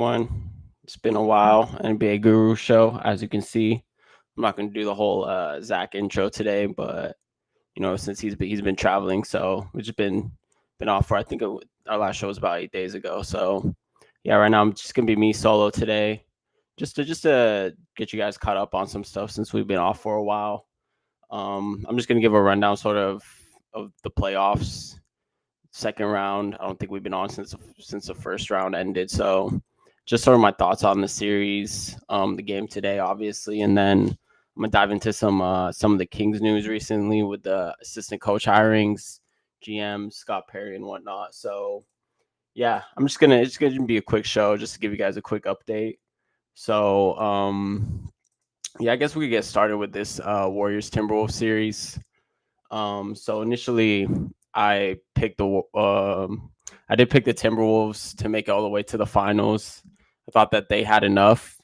One. It's been a while. NBA Guru Show. As you can see, I'm not going to do the whole Zach intro today, but since he's been traveling, so we've just been off for our last show was about 8 days ago. So yeah, right now I'm just gonna be me solo today, just to get you guys caught up on some stuff since we've been off for a while. I'm just gonna give a rundown sort of the playoffs. Second round. I don't think we've been on since the first round ended. So just sort of my thoughts on the series, the game today, obviously, and then I'm gonna dive into some of the Kings news recently with the assistant coach hirings, GM Scott Perry and whatnot. So yeah, it's gonna be a quick show just to give you guys a quick update. So yeah, I guess we could get started with this Warriors Timberwolves series. So initially, I picked the I did pick the Timberwolves to make it all the way to the finals. I thought that they had enough.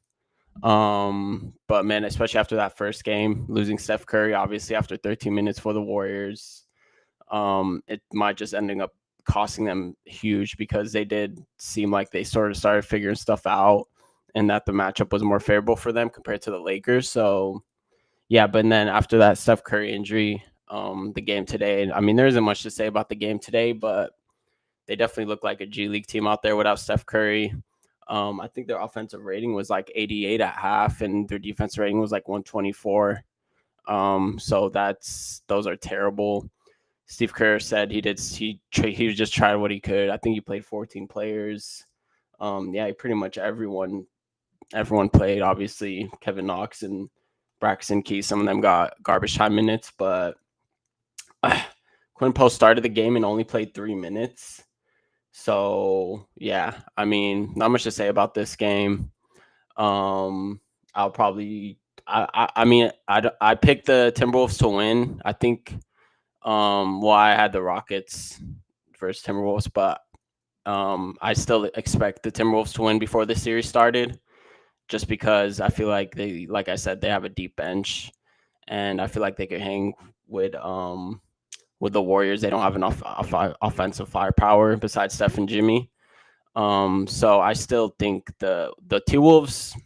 But man, especially after that first game, losing Steph Curry, obviously after 13 minutes for the Warriors, it might just ending up costing them huge because they did seem like they sort of started figuring stuff out and that the matchup was more favorable for them compared to the Lakers. So yeah, but then after that Steph Curry injury, the game today, I mean, there isn't much to say about the game today, but they definitely look like a G League team out there without Steph Curry. I think their offensive rating was like 88 at half, and their defensive rating was like 124. So those are terrible. Steve Kerr said he just tried what he could. I think he played 14 players. Yeah, pretty much everyone played. Obviously, Kevin Knox and Braxton Key, some of them got garbage time minutes, but Quinn Post started the game and only played 3 minutes. So yeah, I mean, not much to say about this game. I'll probably, I mean, I picked the Timberwolves to win. I think, well, I had the Rockets versus Timberwolves, but I still expect the Timberwolves to win before the series started, just because I feel like like I said, they have a deep bench, and I feel like they could hang with the Warriors. They don't have enough offensive firepower besides Steph and Jimmy. So I still think the T Wolves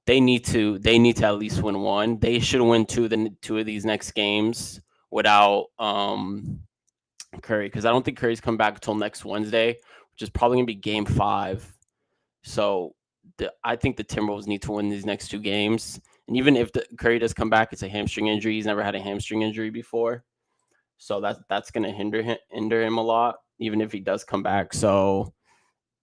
they need to at least win one. They should win two of these next games without Curry, because I don't think Curry's come back until next Wednesday, which is probably gonna be Game 5. So I think the Timberwolves need to win these next two games. And even if Curry does come back, it's a hamstring injury. He's never had a hamstring injury before, so that's gonna hinder him a lot, even if he does come back. So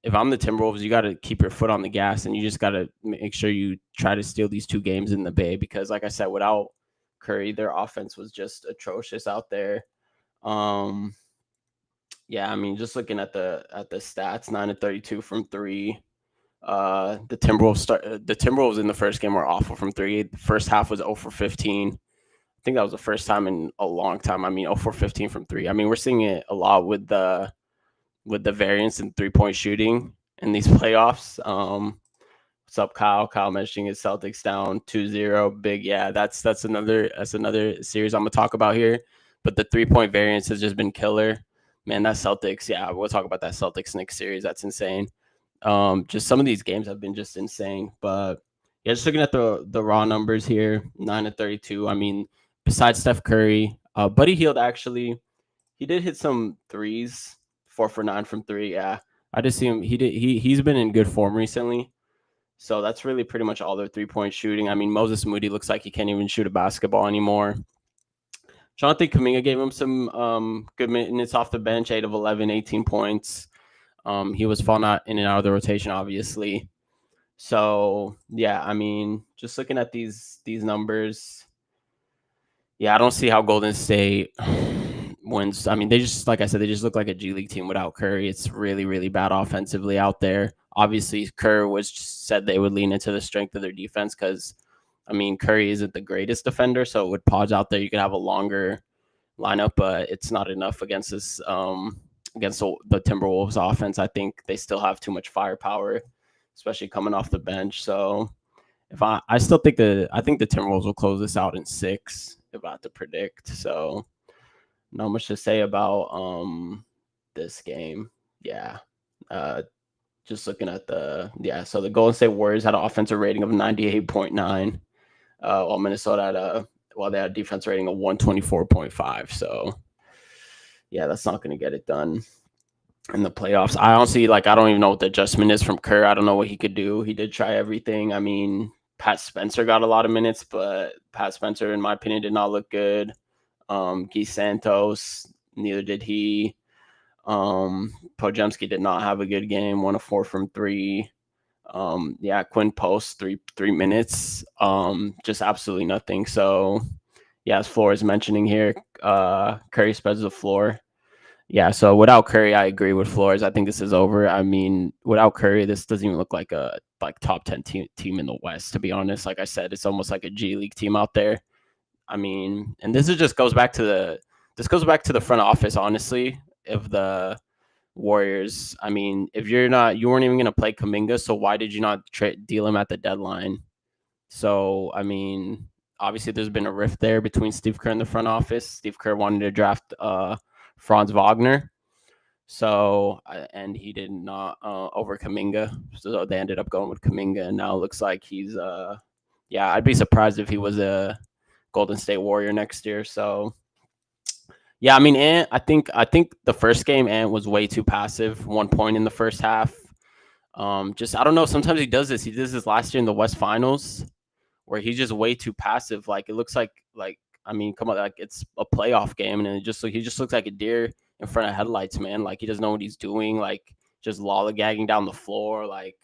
if I'm the Timberwolves, you got to keep your foot on the gas, and you just got to make sure you try to steal these two games in the Bay, because, like I said, without Curry, their offense was just atrocious out there. Um, yeah, I mean, just looking at the stats, 9 of 32 from three. The Timberwolves in the first game were awful from three. The first half was 0 for 15. I think that was the first time in a long time. I mean, 0 for 15 from three. I mean, we're seeing it a lot with the variance in 3-point shooting in these playoffs. What's up, Kyle? Kyle mentioning his Celtics down 2-0. Big, yeah. That's another series I'm gonna talk about here. But the 3-point variance has just been killer. Man, that Celtics, yeah, we'll talk about that Celtics Knicks series. That's insane. Just some of these games have been just insane. But yeah, just looking at the raw numbers here, 9 of 32. I mean, besides Steph Curry, Buddy Hield actually he did hit some threes, 4 for 9 from three. Yeah, I just see him. He's been in good form recently. So that's really pretty much all their 3-point shooting. I mean, Moses Moody looks like he can't even shoot a basketball anymore. Jonathan Kuminga gave him some good minutes off the bench, 8 of 11, 18 points. He was falling out in and out of the rotation, obviously. So yeah, I mean, just looking at these numbers, yeah, I don't see how Golden State wins. I mean, they just, like I said, they just look like a G League team without Curry. It's really, really bad offensively out there. Obviously, Kerr was said they would lean into the strength of their defense because, I mean, Curry isn't the greatest defender, so with Podge out there, you could have a longer lineup, but it's not enough against the Timberwolves offense. I think they still have too much firepower, especially coming off the bench. So if I still think the Timberwolves will close this out in 6, if I had to predict. So not much to say about this game. Yeah. Uh Just looking at so the Golden State Warriors had an offensive rating of 98.9, while Minnesota had they had a defense rating of 124.5. So yeah, that's not going to get it done in the playoffs. I honestly I don't even know what the adjustment is from Kerr. I don't know what he could do. He did try everything. I mean, Pat Spencer got a lot of minutes, but Pat Spencer, in my opinion, did not look good. Guy Santos, neither did he. Podziemski did not have a good game. 1 of 4 from 3. Quinn Post 3 minutes. Just absolutely nothing. So yeah, as Floor is mentioning here, Curry spreads the floor. Yeah, so without Curry, I agree with Flores. I think this is over. I mean, without Curry, this doesn't even look like a top 10 team in the West, to be honest. Like I said, it's almost like a G League team out there. I mean, and this goes back to the front office, honestly, of the Warriors. I mean, if you weren't even going to play Kuminga, so why did you not deal him at the deadline? So, I mean, obviously there's been a rift there between Steve Kerr and the front office. Steve Kerr wanted to draft Franz Wagner. So, and he did not over Kuminga. So they ended up going with Kuminga, and now it looks like he's I'd be surprised if he was a Golden State Warrior next year. So yeah, I mean, Ant, I think the first game Ant was way too passive. 1 point in the first half. Just I don't know. Sometimes he does this. He did this last year in the West Finals, where he's just way too passive. Like it looks like I mean, come on, like it's a playoff game, and he just looks like a deer in front of headlights, man. Like he doesn't know what he's doing. Like just lollygagging down the floor. Like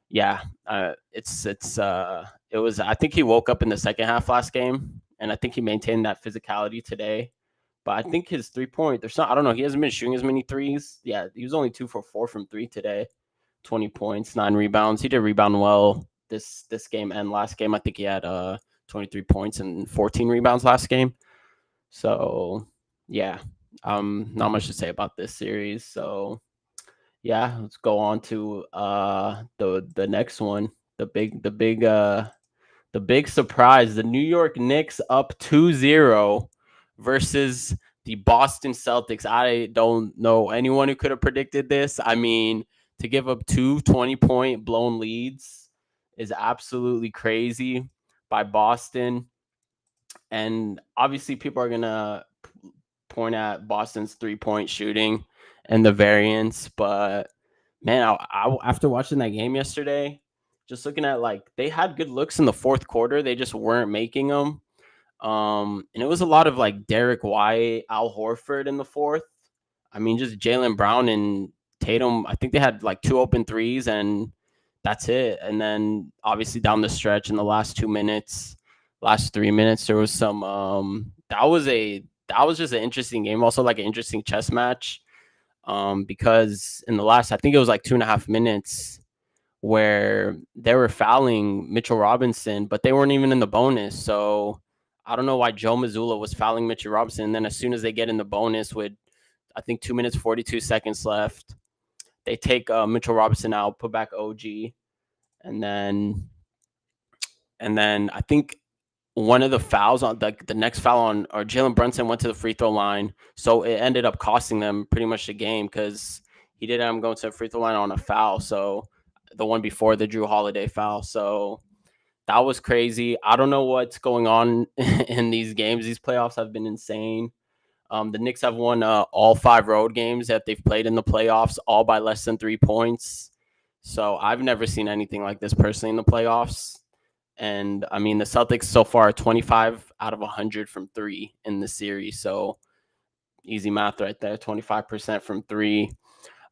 yeah, it was. I think he woke up in the second half last game, and I think he maintained that physicality today. But I think his 3 point, there's not. I don't know. He hasn't been shooting as many threes. Yeah, he was only 2 for 4 from 3 today. 20 points, 9 rebounds. He did rebound well this game and last game. I think he had 23 points and 14 rebounds last game. So yeah, not much to say about this series. So yeah, let's go on to the next one. The big surprise, the New York Knicks up 2-0 versus the Boston Celtics. I don't know anyone who could have predicted this. I mean, to give up 2 20-point blown leads is absolutely crazy by Boston. And obviously, people are going to point at Boston's 3-point shooting and the variance. But man, after watching that game yesterday, just looking at they had good looks in the fourth quarter, they just weren't making them. And it was a lot of Derek White, Al Horford in the fourth. I mean, just Jaylen Brown and Tatum. I think they had 2 open 3s, and that's it. And then obviously down the stretch in the last 2 minutes, last 3 minutes, there was some. That was just an interesting game. Also, an interesting chess match. Because in the last, I think it was 2.5 minutes, where they were fouling Mitchell Robinson, but they weren't even in the bonus. So I don't know why Joe Mazzulla was fouling Mitchell Robinson. And then as soon as they get in the bonus with, I think 2 minutes, 42 seconds left, they take Mitchell Robinson out, put back OG. And then I think one of the fouls on the next foul on, or Jalen Brunson went to the free throw line. So it ended up costing them pretty much the game, because he did end up going to the free throw line on a foul. So the one before the Drew Holiday foul. So that was crazy. I don't know what's going on in these games. These playoffs have been insane. The Knicks have won all 5 road games that they've played in the playoffs, all by less than 3 points. So I've never seen anything like this personally in the playoffs. And I mean, the Celtics so far are 25 out of 100 from 3 in the series. So easy math right there, 25% from 3.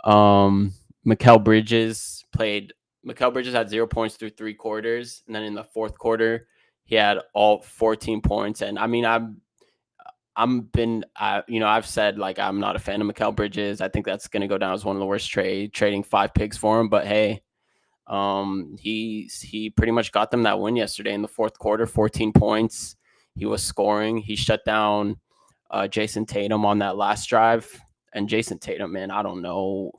Mikal Bridges had 0 points through 3 quarters. And then in the fourth quarter, he had all 14 points. And I mean, I've said I'm not a fan of Mikal Bridges. I think that's going to go down as one of the worst trading 5 picks for him. But hey, he pretty much got them that win yesterday in the fourth quarter, 14 points. He was scoring. He shut down Jason Tatum on that last drive. And Jason Tatum, man, I don't know.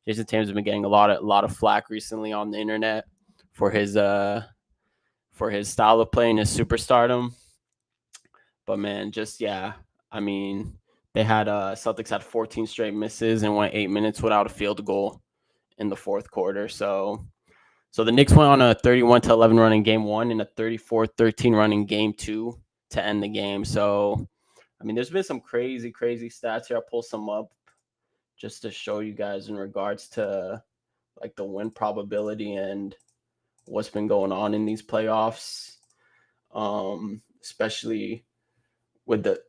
Jason Tatum's been getting a lot of flack recently on the internet for his style of play and his superstardom. But man, I mean, they had Celtics had 14 straight misses and went 8 minutes without a field goal in the fourth quarter. So the Knicks went on a 31-11 run in game one and a 34-13 run in game two to end the game. So, I mean, there's been some crazy, crazy stats here. I'll pull some up just to show you guys in regards to like the win probability and what's been going on in these playoffs, especially with the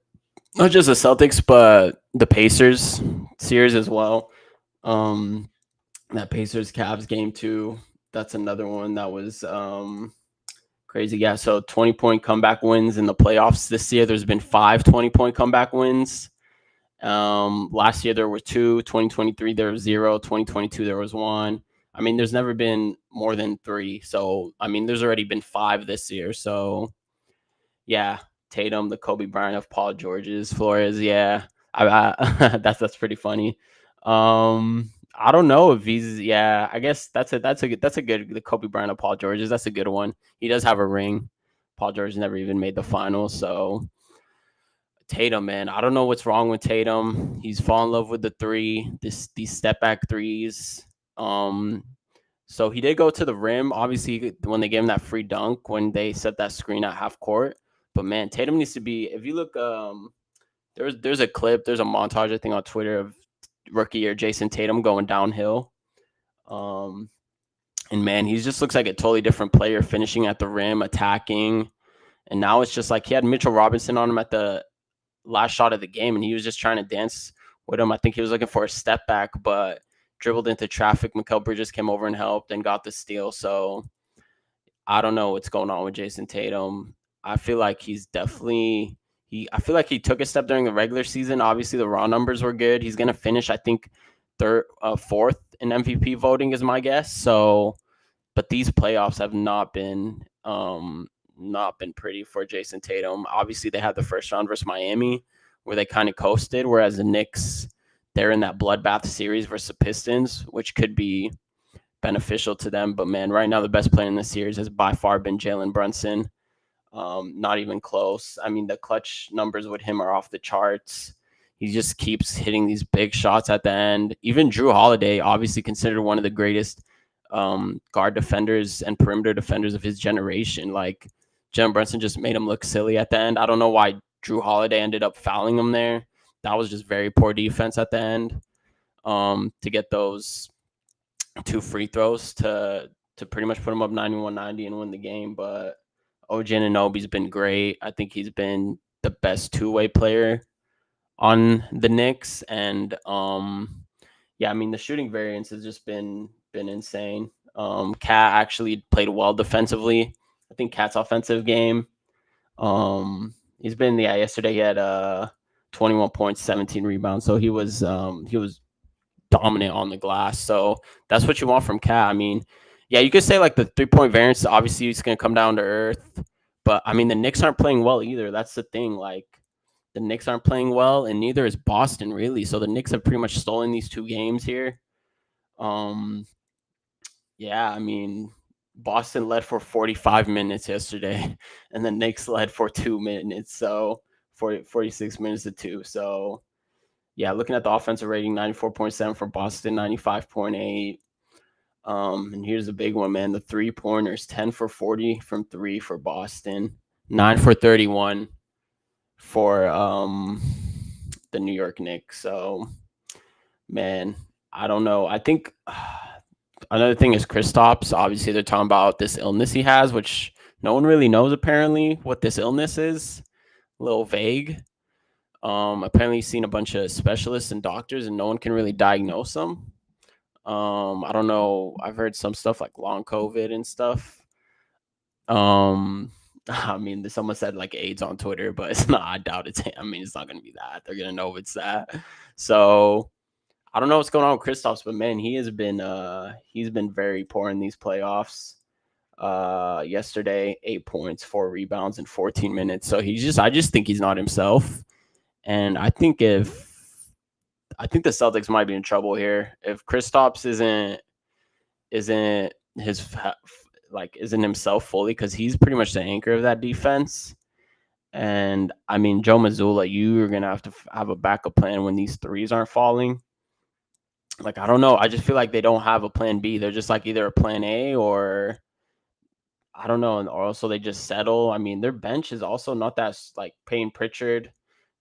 not just the Celtics but the Pacers series as well. That Pacers Cavs game two, that's another one that was crazy. Yeah, so 20-point comeback wins in the playoffs this year. There's been 5 20-point comeback wins. Last year there were 2. 2023 there was 0. 2022 there was 1. I mean, there's never been more than 3. So I mean, there's already been 5 this year. So yeah, Tatum, the Kobe Bryant of Paul George's, Flores. Yeah, that's pretty funny. I don't know if he's. Yeah, I guess that's a good the Kobe Bryant of Paul George's. That's a good one. He does have a ring. Paul George never even made the finals, so Tatum, man, I don't know what's wrong with Tatum. He's fallen in love with the three, these step back threes. Um, so he did go to the rim, obviously, when they gave him that free dunk when they set that screen at half court. But man, Tatum needs to be. If you look, there's a clip, there's a montage I think on Twitter of rookie year Jason Tatum going downhill. And man, he just looks like a totally different player, finishing at the rim, attacking. And now it's just like he had Mitchell Robinson on him at the last shot of the game, and he was just trying to dance with him. I think he was looking for a step back, but dribbled into traffic. Mikal Bridges came over and helped and got the steal. So I don't know what's going on with Jason Tatum. I feel like he's definitely I feel like he took a step during the regular season. Obviously, the raw numbers were good. He's gonna finish, I think, fourth in MVP voting is my guess. So, but these playoffs have not been pretty for Jason Tatum. Obviously, they had the first round versus Miami where they kind of coasted, whereas the Knicks, they're in that bloodbath series versus the Pistons, which could be beneficial to them. But man, right now the best player in the series has by far been Jalen Brunson. Not even close. I mean, the clutch numbers with him are off the charts. He just keeps hitting these big shots at the end. Even Drew Holiday, obviously considered one of the greatest guard defenders and perimeter defenders of his generation. Like, Jalen Brunson just made him look silly at the end. I don't know why Drew Holiday ended up fouling him there. That was just very poor defense at the end, to get those 2 free throws to pretty much put him up 91-90 and win the game. But OG Anunoby's been great. I think he's been the best two-way player on the Knicks. And yeah, I mean, the shooting variance has just been insane. Cat actually played well defensively. I think Cat's offensive game. He's been yesterday he had 21 points, 17 rebounds. So he was dominant on the glass. So that's what you want from Cat. I mean, yeah, you could say like the 3-point variance, obviously it's going to come down to earth. But I mean, the Knicks aren't playing well either. That's the thing. Like, the Knicks aren't playing well, and neither is Boston, really. So the Knicks have pretty much stolen these 2 games here. Yeah, I mean, Boston led for 45 minutes yesterday, and the Knicks led for 2 minutes. So 46 minutes to 2. So yeah, looking at the offensive rating, 94.7 for Boston, 95.8. And here's the big one, man. The 3-pointers, 10 for 40 from 3 for Boston, 9 for 31 for the New York Knicks. So, man, I don't know. I think another thing is Kristaps. Obviously, they're talking about this illness he has, which no one really knows apparently what this illness is. A little vague. Apparently he's seen a bunch of specialists and doctors, and no one can really diagnose him. I don't know. I've heard some stuff like long COVID and stuff. I mean, someone said like AIDS on Twitter, but it's not. I doubt it's. I mean, it's not going to be that. They're going to know it's that. So I don't know what's going on with Kristaps, but man, he's been very poor in these playoffs. Yesterday, 8 points, 4 rebounds in 14 minutes. So I just think he's not himself. And I think the Celtics might be in trouble here if Kristaps isn't himself fully, because he's pretty much the anchor of that defense. And I mean, Joe Mazzulla, you're gonna have to have a backup plan when these threes aren't falling. like, I don't know. I just feel like they don't have a plan B. They're just like either a plan A or I don't know, or also they just settle. I mean, their bench is also not that like Payne Pritchard,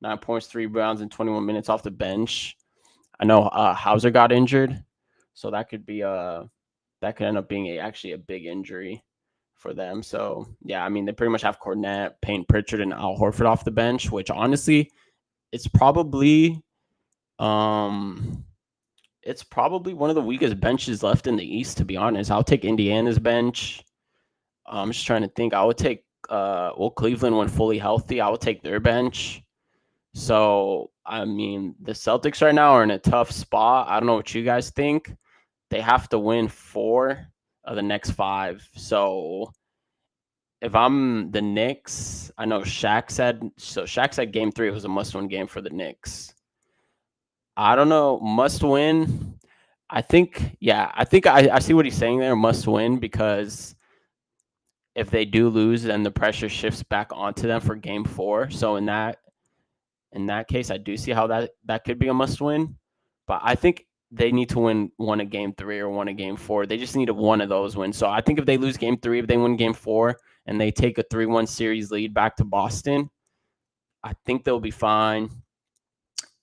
9 points, 3 rebounds, in 21 minutes off the bench. I know Hauser got injured, so that could be that could end up being actually a big injury for them. So yeah, I mean they pretty much have Cornette, Payne Pritchard, and Al Horford off the bench, which honestly, it's probably um it's probably one of the weakest benches left in the East. To be honest, I'll take Indiana's bench. I'm just trying to think. I would take Cleveland when fully healthy. I would take their bench. So I mean, the Celtics right now are in a tough spot. I don't know what you guys think. They have to win 4 of the next 5. So if I'm the Knicks, I know Shaq said game 3 was a must-win game for the Knicks. I don't know, must win. I think, yeah, I see what he's saying there, must win, because if they do lose, then the pressure shifts back onto them for game 4. So in that case, I do see how that could be a must win. But I think they need to win one of game 3 or one of game 4. They just need one of those wins. So I think if they lose game 3, if they win game 4, and they take a 3-1 series lead back to Boston, I think they'll be fine.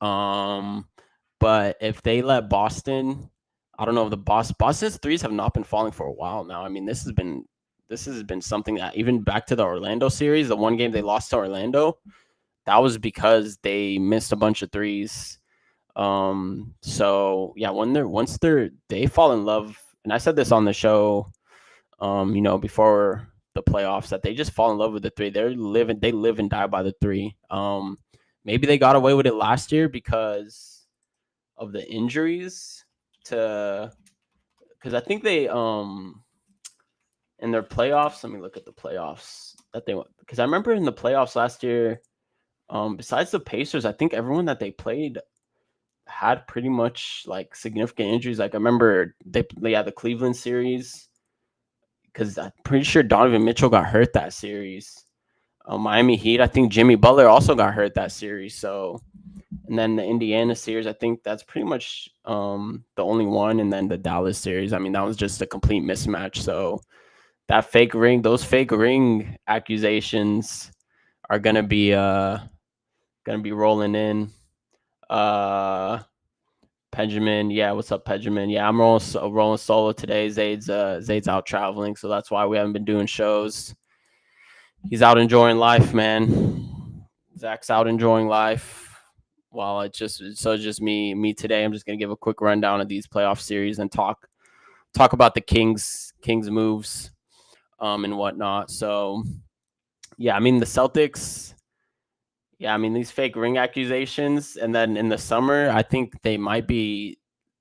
But if they let Boston, I don't know, the Boston's threes have not been falling for a while now. I mean, this has been something that even back to the Orlando series, the one game they lost to Orlando, that was because they missed a bunch of threes. So yeah, once they fall in love, and I said this on the show, before the playoffs, that they just fall in love with the three. They live and die by the three. Maybe they got away with it last year because of the injuries because I think they in their playoffs. Let me look at the playoffs that they went, because I remember in the playoffs last year, besides the Pacers, I think everyone that they played had pretty much like significant injuries. Like I remember they had the Cleveland series, because I'm pretty sure Donovan Mitchell got hurt that series. Miami Heat, I think Jimmy Butler also got hurt that series. So, and then the Indiana series, I think that's pretty much the only one. And then the Dallas series, I mean, that was just a complete mismatch. So those fake ring accusations are gonna be rolling in. Benjamin, yeah, what's up, Benjamin? Yeah, I'm rolling solo today. Zayd's out traveling, so that's why we haven't been doing shows. He's out enjoying life, man. Zach's out enjoying life. While it's just me today. I'm just gonna give a quick rundown of these playoff series and talk about the Kings moves, and whatnot. So yeah, I mean the Celtics. Yeah, I mean these fake ring accusations, and then in the summer, I think they might be.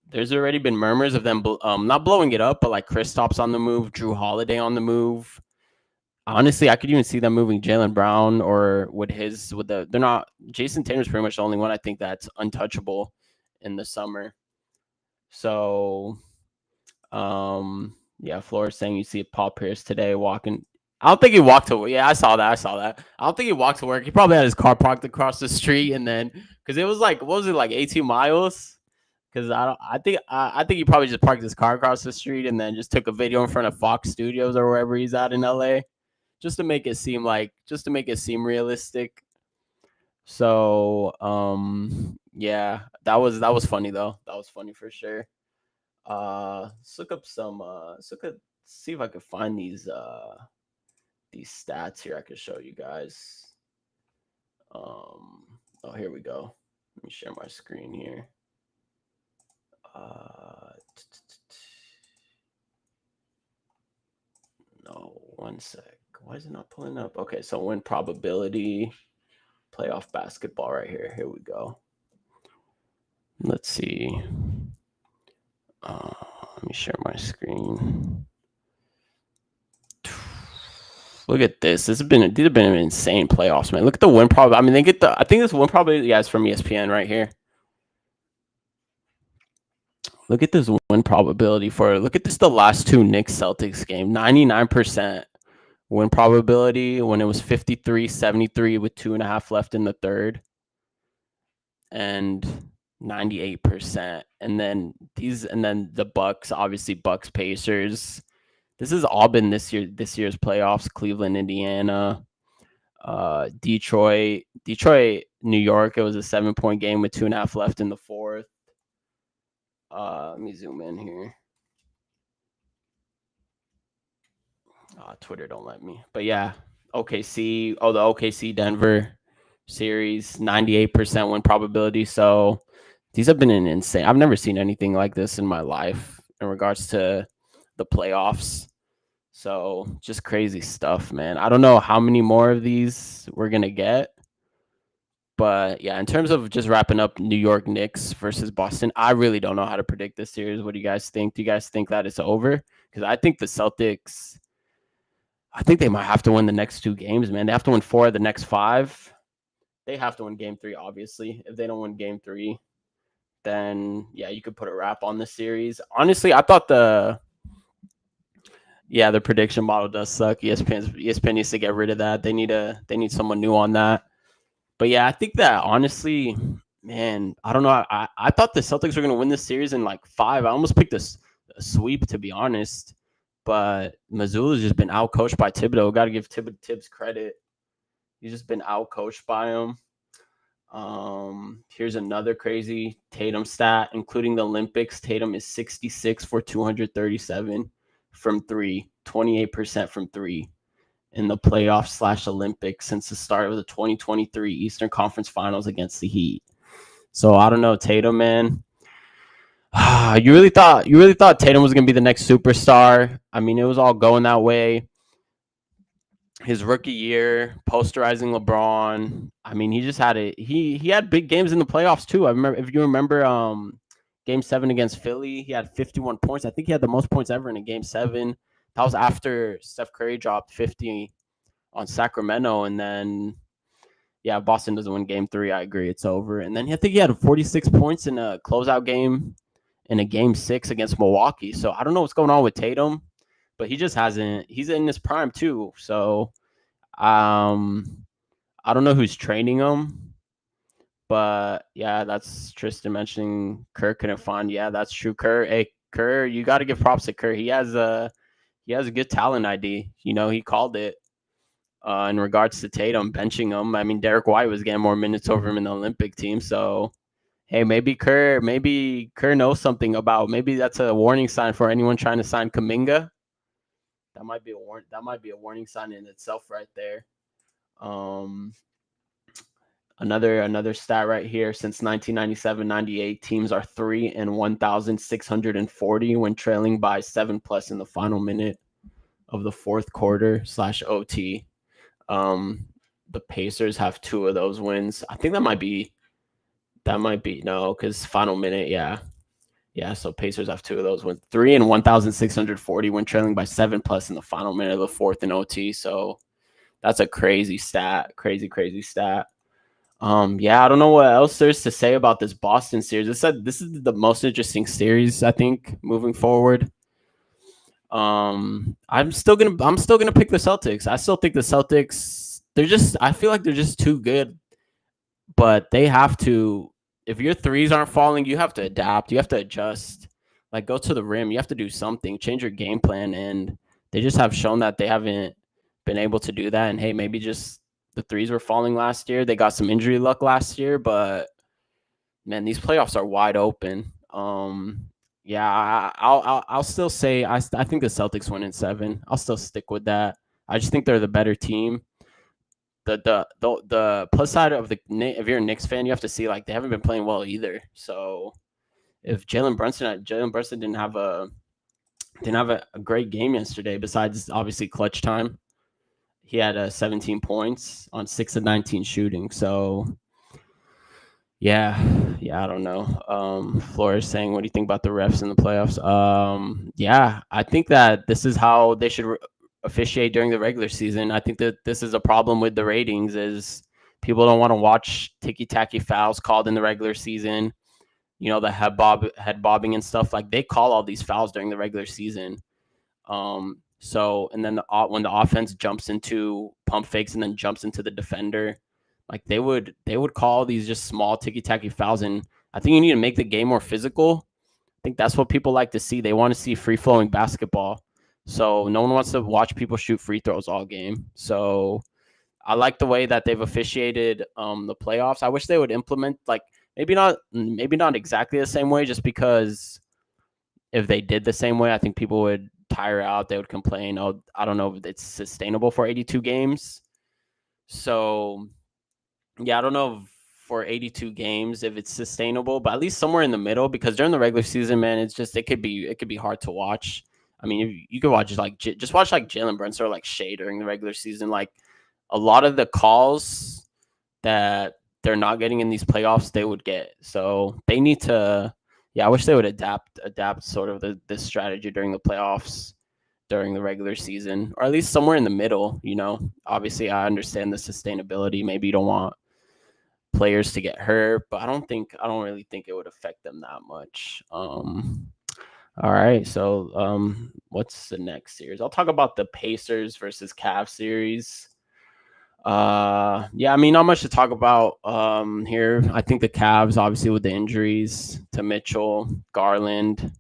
There's already been murmurs of them, not blowing it up, but like Kristaps on the move, Drew Holiday on the move. Honestly, I could even see them moving Jaylen Brown, or they're not. Jason Tatum's pretty much the only one I think that's untouchable in the summer. So, yeah, Flores saying you see Paul Pierce today walking. I don't think he walked to work. Yeah, I saw that. I don't think he walked to work. He probably had his car parked across the street, and then because it was like, what was it, like 18 miles? Because I think he probably just parked his car across the street and then just took a video in front of Fox Studios or wherever he's at in LA, just to make it seem realistic. So yeah, that was funny though. That was funny for sure. Let's look up see if I could find these stats here I could show you guys. Oh, here we go. Let me share my screen here. No, one sec. Why is it not pulling up? Okay, so win probability, playoff basketball right here. Here we go. Let's see. Let me share my screen. Look at this. These have been insane playoffs, man. Look at the win probability. I mean, I think this win probability, yeah, is from ESPN right here. Look at this win probability look at this, the last 2 Knicks Celtics game, 99% win probability when it was 53-73 with 2.5 left in the third. And 98%. And then the Bucks, obviously Bucks Pacers. This has all been this year's playoffs. Cleveland, Indiana, Detroit, New York. It was a 7-point game with 2.5 left in the fourth. Let me zoom in here. Twitter don't let me. But yeah, OKC. Oh, the OKC Denver series, 98% win probability. So these have been an insane. I've never seen anything like this in my life in regards to the playoffs. So just crazy stuff, man. I don't know how many more of these we're gonna get. But yeah, in terms of just wrapping up New York Knicks versus Boston, I really don't know how to predict this series. What do you guys think? Do you guys think that it's over? Because I think the Celtics, I think they might have to win the next 2 games, man. They have to win 4 of the next 5. They have to win game 3, obviously. If they don't win game 3, then yeah, you could put a wrap on the series. Honestly, I thought the prediction model does suck. ESPN needs to get rid of that. They need someone new on that. But yeah, I think that honestly, man, I don't know. I thought the Celtics were going to win this series in like 5. I almost picked a sweep, to be honest. But Missoula's just been outcoached by Thibodeau. Got to give Tibbs credit. He's just been outcoached by him. Here's another crazy Tatum stat, including the Olympics. Tatum is 66 for 237 from 3, 28% from 3 in the playoffs / Olympics since the start of the 2023 Eastern Conference Finals against the Heat. So I don't know, Tatum, man. You really thought Tatum was going to be the next superstar. I mean, it was all going that way. His rookie year, posterizing LeBron. I mean, he just had it. He had big games in the playoffs too. I remember, if you remember, Game 7 against Philly, he had 51 points. I think he had the most points ever in a Game 7. That was after Steph Curry dropped 50 on Sacramento, and then yeah, Boston doesn't win Game 3. I agree, it's over. And then I think he had 46 points in a closeout game in a Game 6 against Milwaukee. So I don't know what's going on with Tatum, but he just hasn't. He's in his prime too. So I don't know who's training him, but yeah, that's Tristan mentioning Kerr couldn't find. Yeah, that's true. Kerr, you got to give props to Kerr. He has a good talent ID. You know, he called it. In regards to Tatum benching him, I mean, Derek White was getting more minutes over him in the Olympic team. So, hey, maybe Kerr knows something about. Maybe that's a warning sign for anyone trying to sign Kuminga. That might be a warning sign in itself, right there. Another stat right here. Since 1997-98, teams are 3 and 1,640 when trailing by 7+ in the final minute of the fourth quarter / OT. The Pacers have 2 of those wins. I think that might be no, because final minute, yeah. So Pacers have 2 of those wins. 3 and 1,640 when trailing by 7+ in the final minute of the fourth in OT. So that's a crazy stat. Crazy stat. Yeah, I don't know what else there's to say about this Boston series. This is the most interesting series, I think, moving forward. I'm still gonna pick the Celtics. I still think the Celtics, I feel like they're just too good, but they have to, if your threes aren't falling, you have to adapt, you have to adjust, like go to the rim, you have to do something, change your game plan, and they just have shown that they haven't been able to do that. And hey, maybe just the threes were falling last year. They got some injury luck last year, but man, these playoffs are wide open. Yeah, I'll still say I think the Celtics win in 7. I'll still stick with that. I just think they're the better team. The plus side of if you're a Knicks fan, you have to see like they haven't been playing well either. So if Jalen Brunson didn't have a great game yesterday, besides obviously clutch time, he had 17 points on 6 of 19 shooting. So yeah, I don't know. Flores saying, what do you think about the refs in the playoffs? Yeah, I think that this is how they should officiate during the regular season. I think that this is a problem with the ratings, is people don't want to watch ticky-tacky fouls called in the regular season. You know, the head bobbing and stuff. Like, they call all these fouls during the regular season. So, and then when the offense jumps into pump fakes and then jumps into the defender, like they would call these just small ticky-tacky fouls, and I think you need to make the game more physical. I think that's what people like to see. They want to see free flowing basketball. So no one wants to watch people shoot free throws all game. So I like the way that they've officiated the playoffs. I wish they would implement like maybe not exactly the same way, just because if they did the same way, I think people would tire out. They would complain. Oh, I don't know if it's sustainable for 82 games. So yeah, I don't know for 82 games if it's sustainable, but at least somewhere in the middle, because during the regular season, man, it could be hard to watch. I mean, you could watch just watch like Jalen Brunson or like Shea during the regular season. Like a lot of the calls that they're not getting in these playoffs, they would get. So they need to. Yeah, I wish they would adapt sort of this strategy during the playoffs, during the regular season, or at least somewhere in the middle. Obviously, I understand the sustainability. Maybe you don't want players to get hurt, but I don't really think it would affect them that much. All right, so what's the next series? I'll talk about the Pacers versus Cavs series. Yeah, I mean, not much to talk about here. I think the Cavs, obviously, with the injuries to Mitchell, Garland,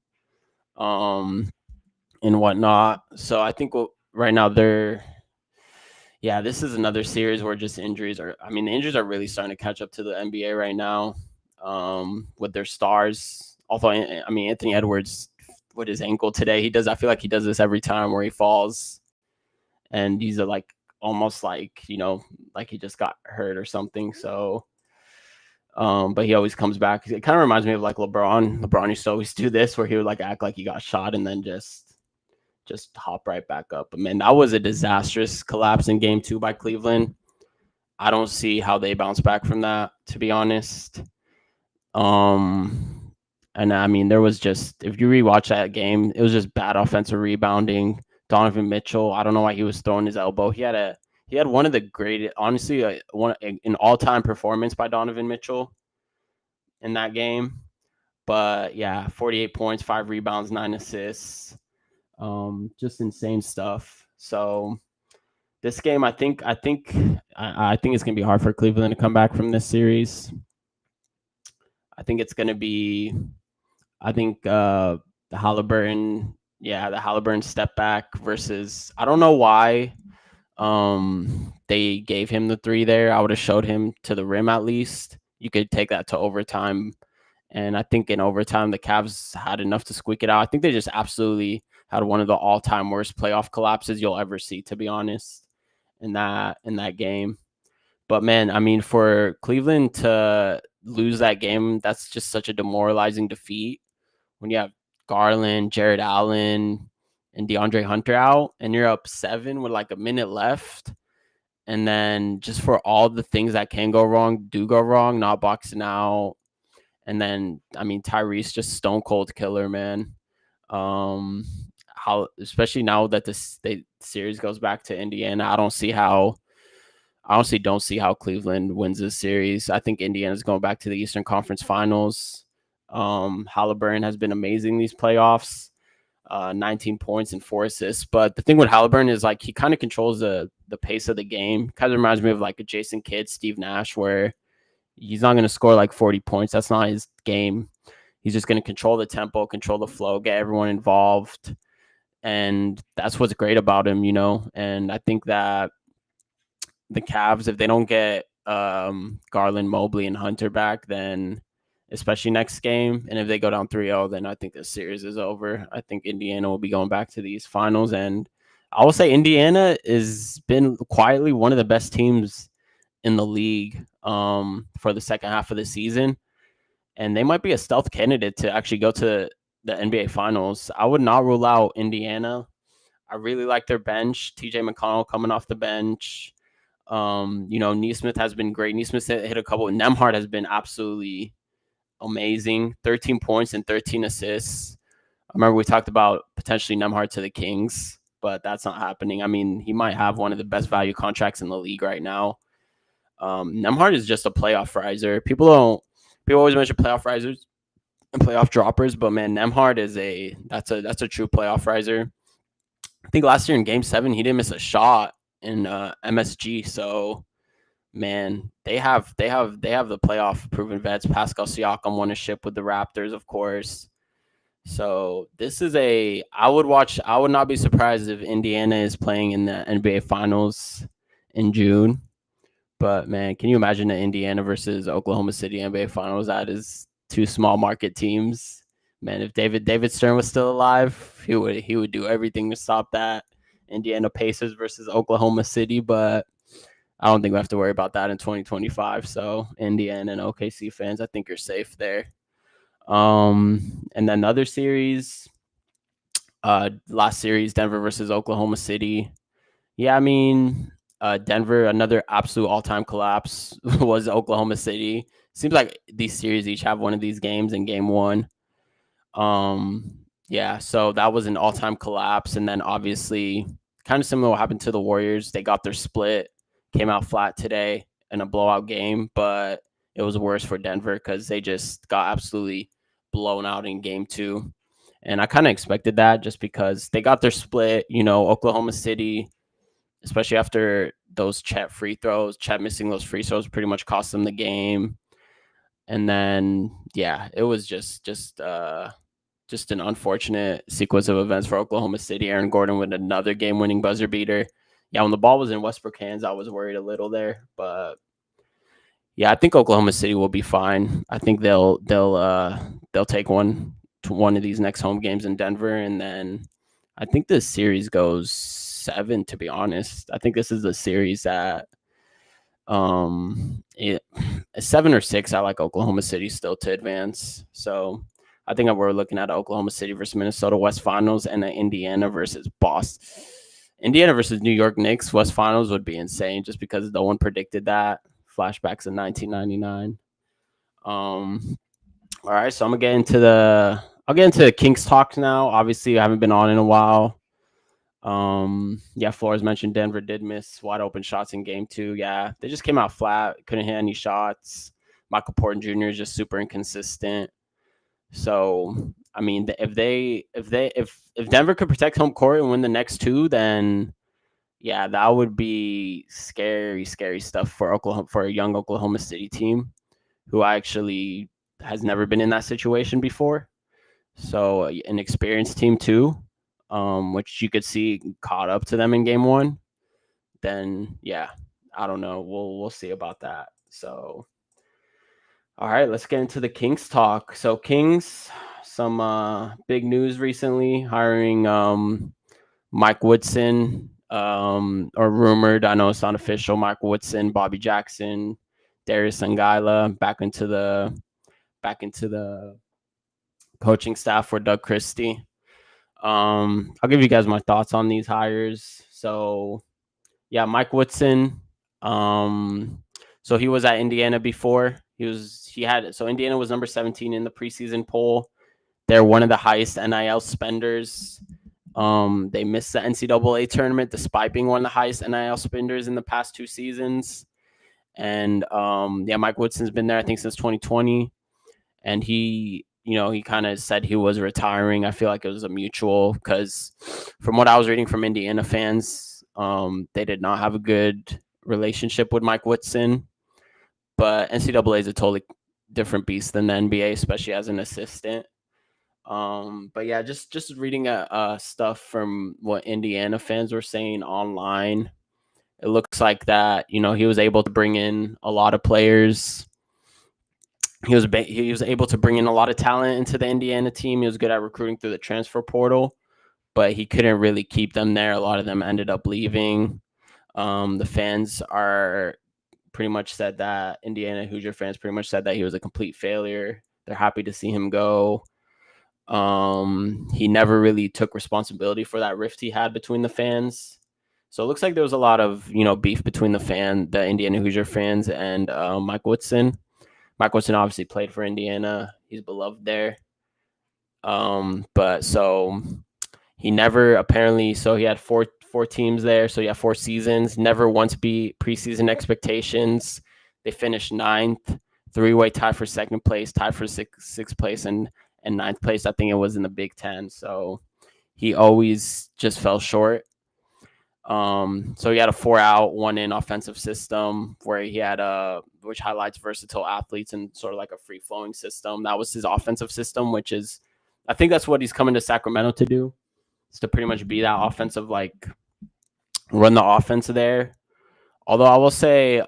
and whatnot. So I think right now this is another series where just the injuries are really starting to catch up to the NBA right now, with their stars. Although, I mean, Anthony Edwards with his ankle today, I feel like he does this every time where he falls and he's like almost like, like he just got hurt or something. So, but he always comes back. It kind of reminds me of like LeBron. LeBron used to always do this where he would like act like he got shot and then just hop right back up. But man, that was a disastrous collapse in game 2 by Cleveland. I don't see how they bounce back from that, to be honest. And I mean, there was just, if you rewatch that game, it was just bad offensive rebounding. Donovan Mitchell, I don't know why he was throwing his elbow. He had one of the greatest, honestly, an all-time performance by Donovan Mitchell in that game. But yeah, 48 points, 5 rebounds, 9 assists. Just insane stuff. So this game, I think it's gonna be hard for Cleveland to come back from this series. I think it's gonna be, the Halliburton step back versus, I don't know why they gave him the 3 there. I would have showed him to the rim at least. You could take that to overtime. And I think in overtime, the Cavs had enough to squeak it out. I think they just absolutely had one of the all-time worst playoff collapses you'll ever see, to be honest, in that game. But man, I mean, for Cleveland to lose that game, that's just such a demoralizing defeat. When you have Garland, Jared Allen, and DeAndre Hunter out, and you're up 7 with like a minute left, and then just for all the things that can go wrong, do go wrong, not boxing out. And then, I mean, Tyrese just stone cold killer, man. Especially now that the series goes back to Indiana, I honestly don't see how Cleveland wins this series. I think Indiana's going back to the Eastern Conference Finals. Halliburton has been amazing these playoffs. 19 points and 4 assists. But the thing with Halliburton is like he kind of controls the pace of the game. Kind of reminds me of like a Jason Kidd, Steve Nash, where he's not going to score like 40 points. That's not his game. He's just going to control the tempo, control the flow, get everyone involved. And that's what's great about him, And I think that the Cavs, if they don't get Garland, Mobley, and Hunter back, then especially next game, and if they go down 3-0, then I think the series is over. I think Indiana will be going back to these finals. And I will say Indiana has been quietly one of the best teams in the league for the second half of the season, and they might be a stealth candidate to actually go to the NBA Finals. I would not rule out Indiana. I really like their bench. TJ McConnell coming off the bench. Nesmith has been great. Nesmith hit a couple. Nembhard has been absolutely amazing. 13 points and 13 assists. I remember we talked about potentially Nembhard to the Kings, but that's not happening. I mean, he might have one of the best value contracts in the league right now. Nembhard is just a playoff riser. People always mention playoff risers and playoff droppers, but man, Nembhard that's a true playoff riser. I think last year in Game 7 he didn't miss a shot in MSG. So man, they have the playoff proven vets. Pascal Siakam won a ship with the Raptors, of course. So this is I would watch. I would not be surprised if Indiana is playing in the NBA Finals in June. But man, can you imagine the Indiana versus Oklahoma City NBA Finals? That is two small market teams. Man, if David Stern was still alive, he would do everything to stop that. Indiana Pacers versus Oklahoma City, but I don't think we have to worry about that in 2025. So Indiana and OKC fans, I think you're safe there. And then another series, last series, Denver versus Oklahoma City. Yeah, I mean, Denver, another absolute all-time collapse was Oklahoma City. Seems like these series each have one of these games in game one. Yeah, so that was an all-time collapse, and then obviously, kind of similar what happened to the Warriors. They got their split, came out flat today in a blowout game, but it was worse for Denver because they just got absolutely blown out in game two. And I kind of expected that just because they got their split. Oklahoma City, especially after those Chet free throws, Chet missing those free throws pretty much cost them the game. And then, yeah, it was just an unfortunate sequence of events for Oklahoma City. Aaron Gordon with another game-winning buzzer beater. Yeah, when the ball was in Westbrook hands, I was worried a little there, but yeah, I think Oklahoma City will be fine. I think they'll take one of these next home games in Denver, and then I think this series goes 7. To be honest, I think this is a series that 7 or 6. I like Oklahoma City still to advance. So I think we're looking at Oklahoma City versus Minnesota West Finals and an Indiana versus Boston. Indiana versus New York Knicks West Finals would be insane just because no one predicted that. Flashbacks in 1999. All right, so I'll get into the Kings talks now. Obviously, I haven't been on in a while. Yeah, Flores mentioned Denver did miss wide open shots in game 2. Yeah, they just came out flat, couldn't hit any shots. Michael Porter Jr. is just super inconsistent. So, I mean, if Denver could protect home court and win the next 2, then yeah, that would be scary, scary stuff for a young Oklahoma City team who actually has never been in that situation before. So, an experienced team too, which you could see caught up to them in game 1. Then yeah, I don't know. We'll see about that. So, all right, let's get into the Kings talk. So Kings, some big news recently, hiring Mike Woodson, or rumored. I know it's not official. Mike Woodson, Bobby Jackson, Darius Songaila back into the coaching staff for Doug Christie. I'll give you guys my thoughts on these hires. So yeah, Mike Woodson. So he was at Indiana before. So Indiana was number 17 in the preseason poll. They're one of the highest NIL spenders. They missed the NCAA tournament despite being one of the highest NIL spenders in the past 2 seasons. And yeah, Mike Woodson's been there, I think, since 2020. And he kind of said he was retiring. I feel like it was a mutual because from what I was reading from Indiana fans, they did not have a good relationship with Mike Woodson. But NCAA is a totally different beast than the NBA, especially as an assistant. But yeah, just reading stuff from what Indiana fans were saying online. It looks like that, he was able to bring in a lot of players. He was able to bring in a lot of talent into the Indiana team. He was good at recruiting through the transfer portal, but he couldn't really keep them there. A lot of them ended up leaving. The fans are pretty much said that Indiana Hoosier fans pretty much said that he was a complete failure. They're happy to see him go. He never really took responsibility for that rift he had between the fans. So it looks like there was a lot of, beef between the Indiana Hoosier fans and Mike Woodson. Mike Woodson obviously played for Indiana. He's beloved there. But so he never apparently, so he had four teams there. So he had 4 seasons, never once beat preseason expectations. They finished 9th, 3-way tie for 2nd place, tied for sixth place, and 9th place. I think it was in the Big Ten. So he always just fell short. So he had a 4-out, 1-in offensive system where he had which highlights versatile athletes and sort of like a free flowing system. That was his offensive system, which is, I think that's what he's coming to Sacramento to do, is to pretty much be that offensive, like run the offense there. Although I will say,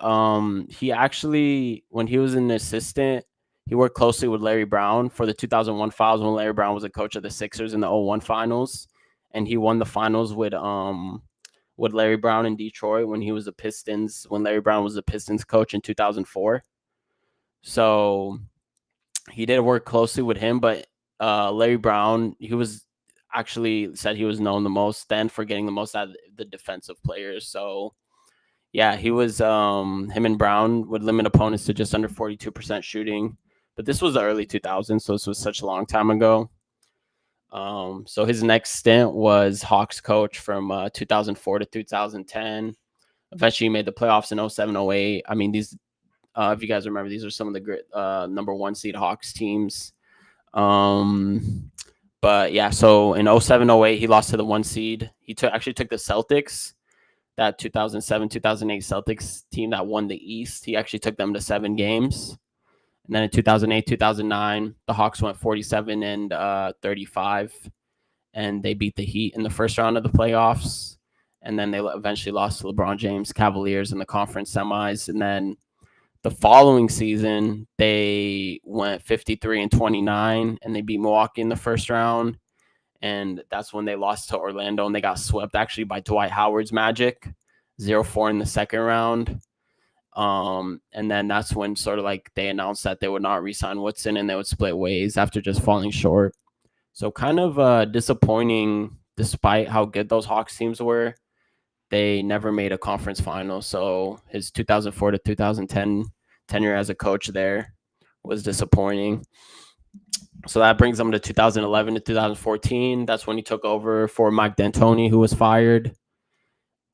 he actually, when he was an assistant, he worked closely with Larry Brown for the 2001 finals when Larry Brown was a coach of the Sixers in the 01 finals, and he won the finals with Larry Brown in Detroit when he was the Pistons, when Larry Brown was the Pistons coach in 2004. So he did work closely with him, but Larry Brown, he was actually said he was known the most then for getting the most out of the defensive players. So yeah, he was him and Brown would limit opponents to just under 42% shooting. But this was the early 2000s, so this was such a long time ago. So his next stint was Hawks coach from 2004 to 2010. Eventually, he made the playoffs in 07, 08. I mean, these, if you guys remember, these are some of the great number one seed Hawks teams. But yeah, so in 07, 08, he lost to the one seed. He actually took the Celtics, that 2007, 2008 Celtics team that won the East. He actually took them to 7 games. And then in 2008, 2009, the Hawks went 47 and 35, and they beat the Heat in the first round of the playoffs. And then they eventually lost to LeBron James Cavaliers in the conference semis. And then the following season, they went 53 and 29, and they beat Milwaukee in the first round. And that's when they lost to Orlando, and they got swept actually by Dwight Howard's Magic, 0-4 in the second round. And then that's when sort of like they announced that they would not re-sign Woodson and they would split ways after just falling short. So kind of disappointing, despite how good those Hawks teams were. They never made a conference final. So his 2004 to 2010 tenure as a coach there was disappointing. So that brings him to 2011 to 2014. That's when he took over for Mike D'Antoni, who was fired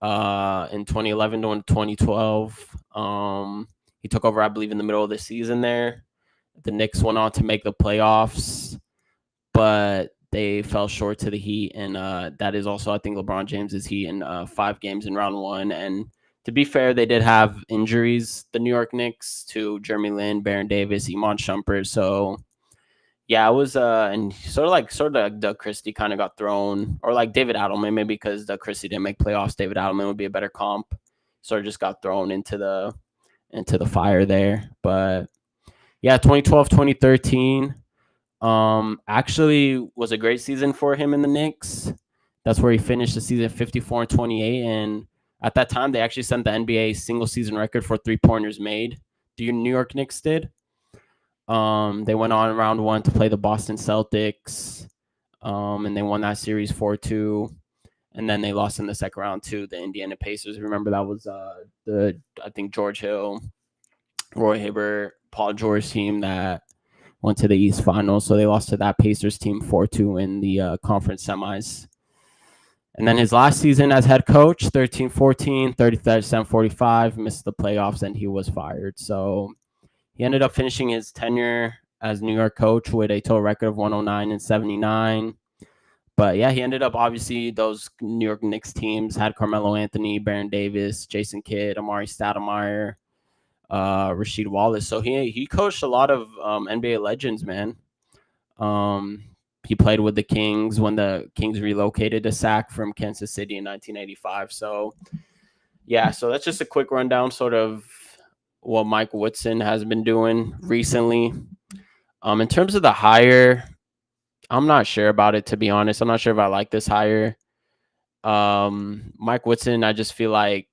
in 2011 to 2012. He took over, I believe, in the middle of the season there. The Knicks went on to make the playoffs, but they fell short to the Heat, and that is also, I think, LeBron James's Heat in 5 games in round one. And to be fair, they did have injuries, the New York Knicks, to Jeremy Lin, Baron Davis, Iman Shumpert. So yeah, it was and sort of Doug Christie kind of got thrown, or like David Adelman, maybe because Doug Christie didn't make playoffs. David Adelman would be a better comp. Sort of just got thrown into the fire there. But yeah, 2012, 2013 actually was a great season for him in the Knicks. That's where he finished the season 54 and 28, and at that time they actually set the NBA single season record for 3-pointers made. The New York Knicks did. They went on round one to play the Boston Celtics, and they won that series 4-2. And then they lost in the second round to the Indiana Pacers. Remember, that was I think George Hill, Roy Hibbert, Paul George team that went to the East Finals. So they lost to that Pacers team 4-2 in the conference semis. And then his last season as head coach, 13-14, 37-45, missed the playoffs, and he was fired. So he ended up finishing his tenure as New York coach with a total record of 109 and 79. But yeah, he ended up, obviously, those New York Knicks teams had Carmelo Anthony, Baron Davis, Jason Kidd, Amari Stoudemire, Rasheed Wallace. So he coached a lot of NBA legends, man. He played with the Kings when the Kings relocated to Sac from Kansas City in 1985. So yeah, so that's just a quick rundown, sort of what Mike Woodson has been doing recently. In terms of the hire, I'm not sure about it, to be honest. I'm not sure if I like this hire. Mike Woodson, I just feel like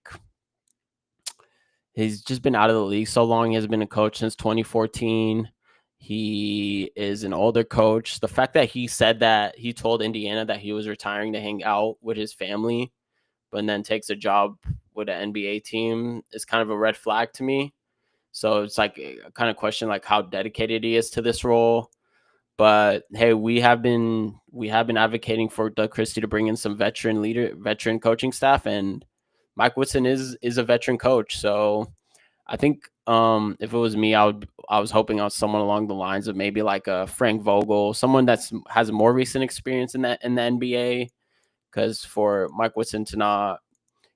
he's just been out of the league so long. He has been a coach since 2014. He is an older coach. The fact that he said that he told Indiana that he was retiring to hang out with his family, but then takes a job with an NBA team is kind of a red flag to me. So it's like a kind of question like how dedicated he is to this role. But hey, we have been advocating for Doug Christie to bring in some veteran coaching staff, and Mike Woodson is a veteran coach. So I think if it was me, I was hoping on someone along the lines of maybe like a Frank Vogel, someone that's has more recent experience in the NBA. Because for Mike Woodson to not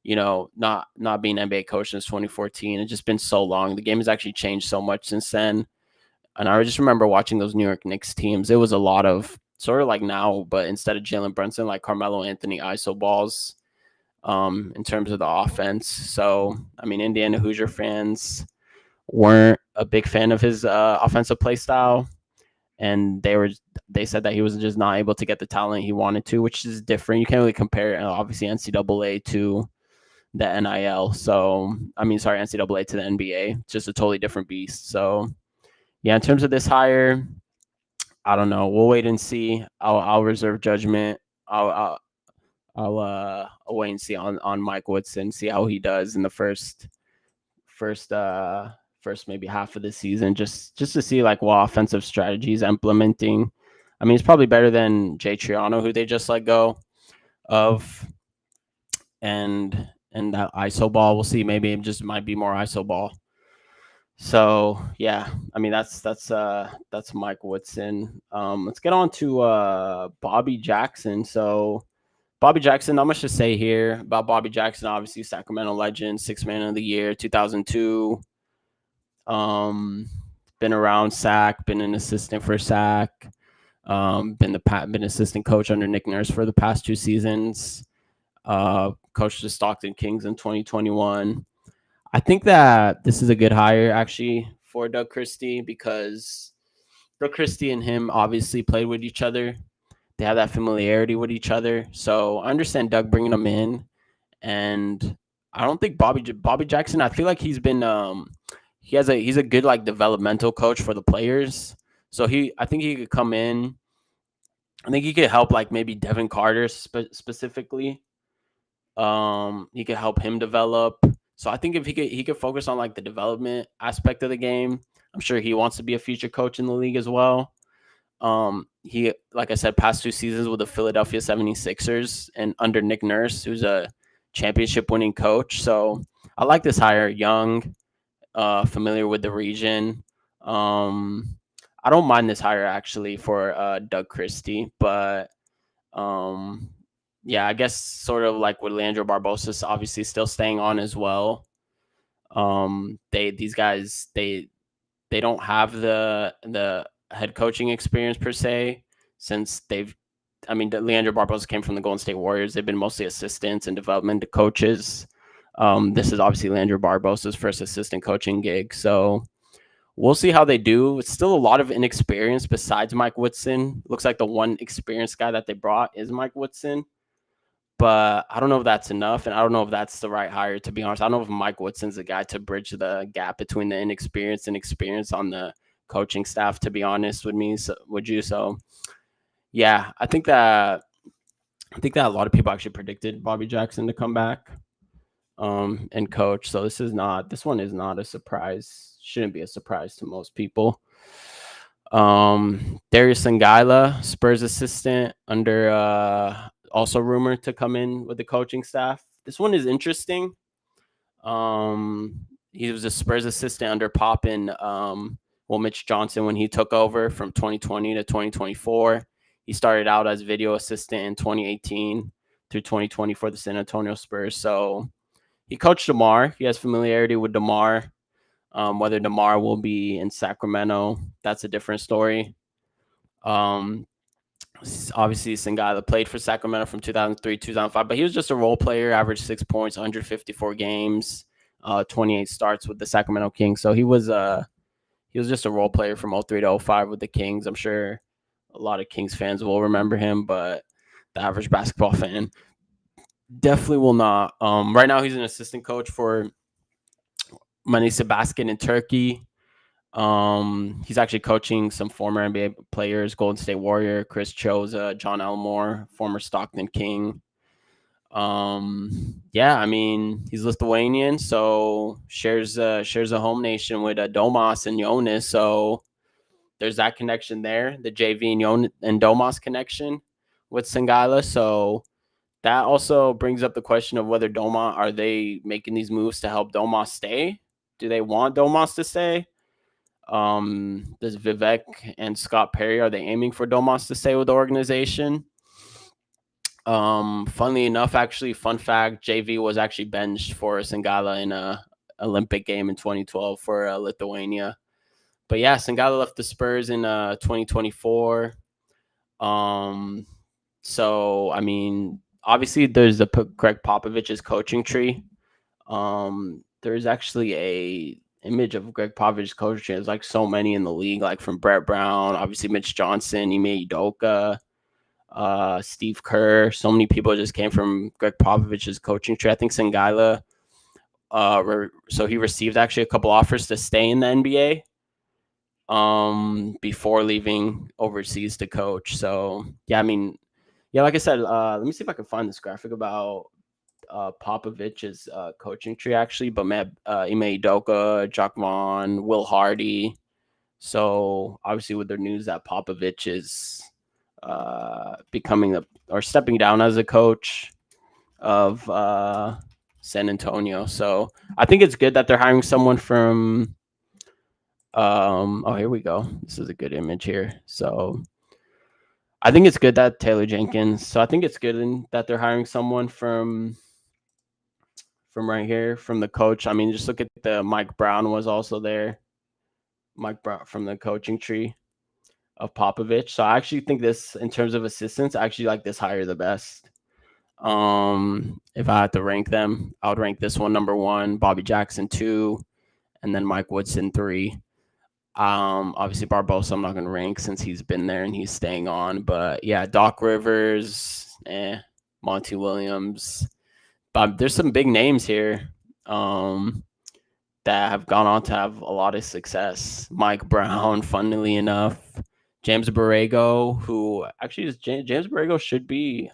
not being NBA coach since 2014. It's just been so long. The game has actually changed so much since then. And I just remember watching those New York Knicks teams. It was a lot of sort of like now, but instead of Jalen Brunson, like Carmelo Anthony ISO balls in terms of the offense. So, I mean, Indiana Hoosier fans weren't a big fan of his offensive play style. And they said that he was just not able to get the talent he wanted to, which is different. You can't really compare, obviously, NCAA to the NIL. So, I mean, sorry, NCAA to the NBA. It's just a totally different beast. So, yeah, in terms of this hire, I don't know. We'll wait and see. I'll reserve judgment. I'll wait and see on Mike Woodson, see how he does in the first first maybe half of the season, just to see like what offensive strategies implementing. I mean, it's probably better than Jay Triano, who they just let go of, and that ISO ball. We'll see. Maybe it just might be more ISO ball. So yeah, I mean that's Mike Woodson. Let's get on to Bobby Jackson. So Bobby Jackson, not much to say here about Bobby Jackson. Obviously, Sacramento legend, 6th man of the year, 2002. Been around SAC, been an assistant for SAC, been assistant coach under Nick Nurse for the past 2 seasons. Coached the Stockton Kings in 2021. I think that this is a good hire actually for Doug Christie, because Doug Christie and him obviously played with each other. They have that familiarity with each other. So I understand Doug bringing him in, and I don't think Bobby Jackson. I feel like he's a good like developmental coach for the players. So I think he could come in. I think he could help like maybe Devin Carter specifically. He could help him develop. So I think if he could focus on like the development aspect of the game. I'm sure he wants to be a future coach in the league as well. He, like I said, past 2 seasons with the Philadelphia 76ers and under Nick Nurse, who's a championship winning coach. So I like this hire. Young, familiar with the region. I don't mind this hire actually for Doug Christie, but yeah, I guess sort of like with Leandro Barbosa obviously still staying on as well. These guys they don't have the head coaching experience per se, since Leandro Barbosa came from the Golden State Warriors. They've been mostly assistants and development coaches. This is obviously Leandro Barbosa's first assistant coaching gig, so we'll see how they do. It's still a lot of inexperience besides Mike Woodson. Looks like the one experienced guy that they brought is Mike Woodson, but I don't know if that's enough, and I don't know if that's the right hire, to be honest. I don't know if Mike Woodson's the guy to bridge the gap between the inexperience and experience on the coaching staff, to be honest with me. So, would you? So, yeah, I think that a lot of people actually predicted Bobby Jackson to come back and coach. So this one is not a surprise. Shouldn't be a surprise to most people. Darius Songaila, Spurs assistant, under also rumored to come in with the coaching staff. This one is interesting. He was a Spurs assistant under Poppin, Mitch Johnson, when he took over from 2020 to 2024. He started out as video assistant in 2018 through 2020 for the San Antonio Spurs. So he coached DeMar. He has familiarity with DeMar. Whether DeMar will be in Sacramento, that's a different story. Obviously, Songaila played for Sacramento from 2003 2005, but he was just a role player, averaged 6 points, 154 games, 28 starts with the Sacramento Kings. So he was just a role player from 03 to 05 with the Kings. I'm sure a lot of Kings fans will remember him, but the average basketball fan definitely will not. Right now, he's an assistant coach for Manisa Basket in Turkey. He's actually coaching some former NBA players: Golden State Warrior, Chris Choza, John Elmore, former Stockton King. Yeah, I mean, he's Lithuanian, so shares a home nation with Domas and Jonas. So there's that connection there, the JV and Domas connection with Songaila. So that also brings up the question of whether are they making these moves to help Domas stay? Do they want Domas to stay? Does Vivek and Scott Perry, are they aiming for Domas to stay with the organization? Funnily enough, actually, fun fact: JV was actually benched for Songaila in a Olympic game in 2012 for Lithuania. But yeah, Songaila left the Spurs in 2024. Um, so I mean, obviously, there's the Greg Popovich's coaching tree. There's actually a image of Greg Popovich's coaching tree. There's like so many in the league, like from Brett Brown, obviously Mitch Johnson, Ime Udoka, Steve Kerr. So many people just came from Greg Popovich's coaching tree. I think Songaila, so he received actually a couple offers to stay in the NBA before leaving overseas to coach. So yeah, I mean, yeah, like I said, let me see if I can find this graphic about Popovich's coaching tree actually, but Ime Udoka, Jock Vaughn, Will Hardy. So obviously with the news that Popovich is becoming or stepping down as a coach of San Antonio. So I think it's good that they're hiring someone from oh, here we go. This is a good image here. So I think it's good that Taylor Jenkins. So I think it's good that they're hiring someone from right here from the coach. I mean, just look at the Mike Brown was also there. Mike Brown from the coaching tree of Popovich. So I actually think this, in terms of assistants, I actually like this hire the best. If I had to rank them, I would rank this one number one, Bobby Jackson 2, and then Mike Woodson 3. Obviously Barbosa I'm not gonna rank since he's been there and he's staying on. But yeah, Doc Rivers, Monty Williams. But there's some big names here. That have gone on to have a lot of success. Mike Brown, funnily enough, James Borrego, who actually is James Borrego should be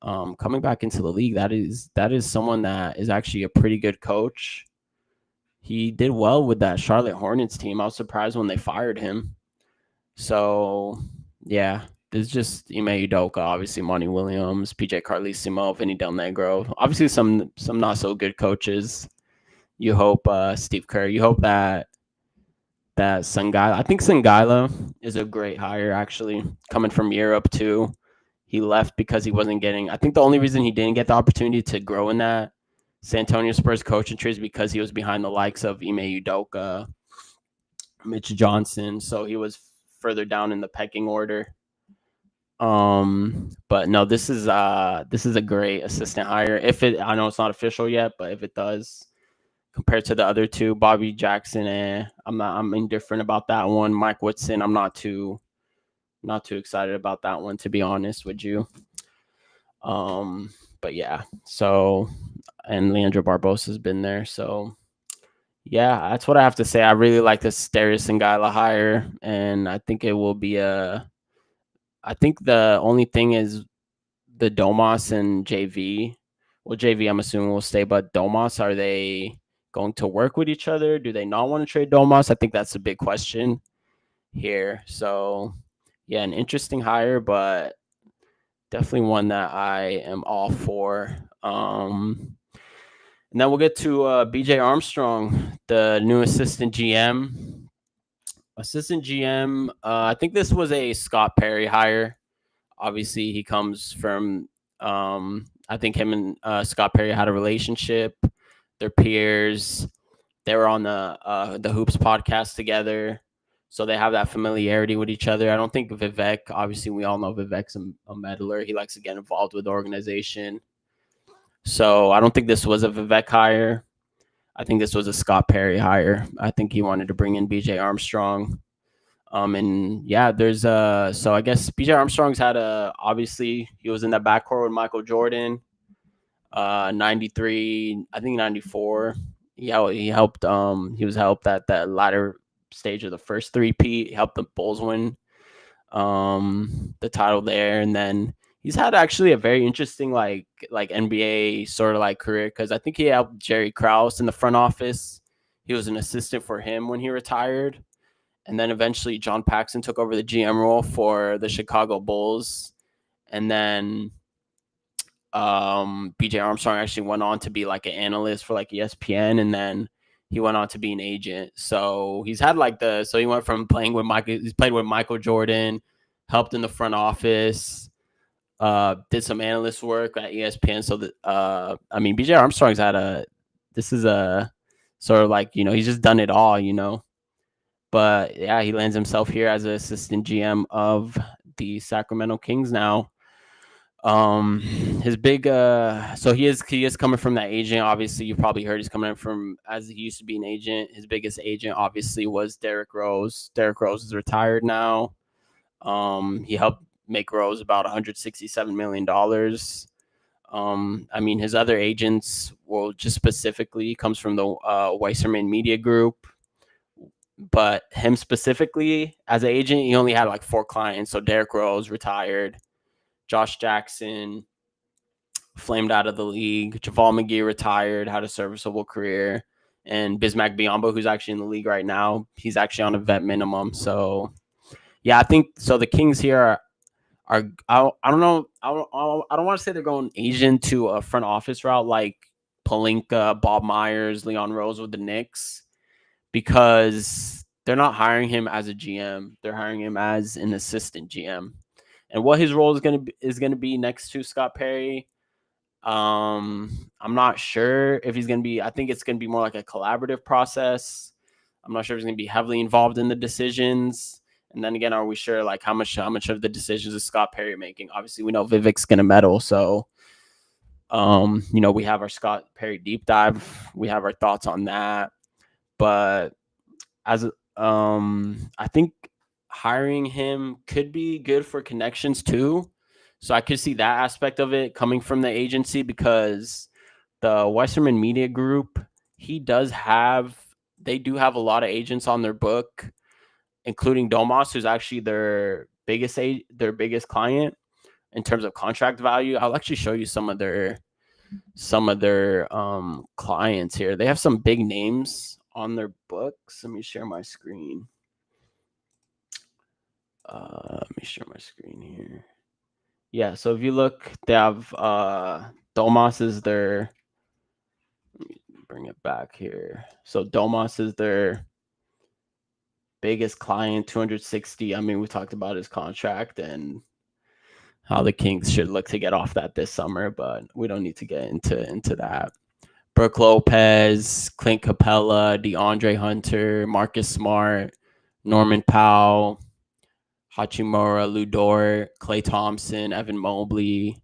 coming back into the league. That is someone that is actually a pretty good coach. He did well with that Charlotte Hornets team. I was surprised when they fired him. So yeah, there's just Ime Udoka, obviously Monty Williams, PJ Carlesimo, Vinny Del Negro. Obviously some not so good coaches. You hope Steve Kerr. You hope that Songaila. I think Songaila is a great hire, actually, coming from Europe too. He left because he wasn't getting. I think the only reason he didn't get the opportunity to grow in that San Antonio Spurs coaching tree is because he was behind the likes of Ime Udoka, Mitch Johnson, so he was further down in the pecking order. But no, this is a great assistant hire. I know it's not official yet, but if it does, compared to the other two, Bobby Jackson, I'm indifferent about that one. Mike Woodson, I'm not too excited about that one, to be honest with you. But yeah, so, and Leandro Barbosa has been there, so yeah, that's what I have to say. I really like this Darius Songaila hire, and I think it will be I think the only thing is the Domas and JV. Well, JV, I'm assuming will stay, but Domas, are they going to work with each other? Do they not want to trade Domas? I think that's a big question here. So, yeah, an interesting hire, but definitely one that I am all for. And then we'll get to BJ Armstrong, the new assistant GM. Assistant GM, I think this was a Scott Perry hire. Obviously, he comes from, I think him and Scott Perry had a relationship. They're peers. They were on the Hoops podcast together. So they have that familiarity with each other. I don't think Vivek, obviously, we all know Vivek's a meddler. He likes to get involved with the organization. So I don't think this was a Vivek hire. I think this was a Scott Perry hire. I think he wanted to bring in BJ Armstrong. And yeah, there's so I guess BJ Armstrong's had obviously he was in that backcourt with Michael Jordan, 93, I think 94. He helped he was helped at that latter stage of the first three-peat. He helped the Bulls win the title there, and then he's had actually a very interesting like NBA sort of like career, because I think he helped Jerry Krause in the front office. He was an assistant for him when he retired. And then eventually John Paxson took over the GM role for the Chicago Bulls. And then BJ Armstrong actually went on to be like an analyst for like ESPN. And then he went on to be an agent. So he's had so he went from he's played with Michael Jordan, helped in the front office. did some analyst work at ESPN. So that BJ Armstrong's this is a sort of like, he's just done it all, But yeah, he lands himself here as an assistant GM of the Sacramento Kings now. His big so he is coming from that agent. Obviously, you probably heard he's coming from, as he used to be an agent. His biggest agent obviously was Derrick Rose. Derrick Rose is retired now. He helped make Rose about $167 million. His other agents, well, just specifically comes from the Weisserman Media Group. But him specifically as an agent, he only had like 4 clients. So Derrick Rose retired, Josh Jackson flamed out of the league, JaVale McGee retired, had a serviceable career, and Bismack Biyombo, who's actually in the league right now, he's actually on a vet minimum. So yeah, I think so. The Kings here are I don't know. I don't want to say they're going agent to a front office route like Pelinka, Bob Myers, Leon Rose with the Knicks, because they're not hiring him as a GM. They're hiring him as an assistant GM. And what his role is going to be next to Scott Perry, I'm not sure if he's going to be. I think it's going to be more like a collaborative process. I'm not sure if he's going to be heavily involved in the decisions. And then again, are we sure like how much of the decisions is Scott Perry making? Obviously, we know Vivek's going to meddle. So, we have our Scott Perry deep dive. We have our thoughts on that. But I think hiring him could be good for connections too. So I could see that aspect of it coming from the agency, because the Weisserman Media Group, they do have a lot of agents on their book, including Domas, who's actually their biggest client in terms of contract value. I'll actually show you some of their clients here. They have some big names on their books. Let me share my screen. Here. Yeah, so if you look, they have Domas is their. Let me bring it back here. So Domas is their biggest client, 260. We talked about his contract and how the Kings should look to get off that this summer, but we don't need to get into that. Brooke Lopez, Clint Capella, DeAndre Hunter, Marcus Smart, Norman Powell, Hachimura, Lou Dort, Klay Thompson, Evan Mobley,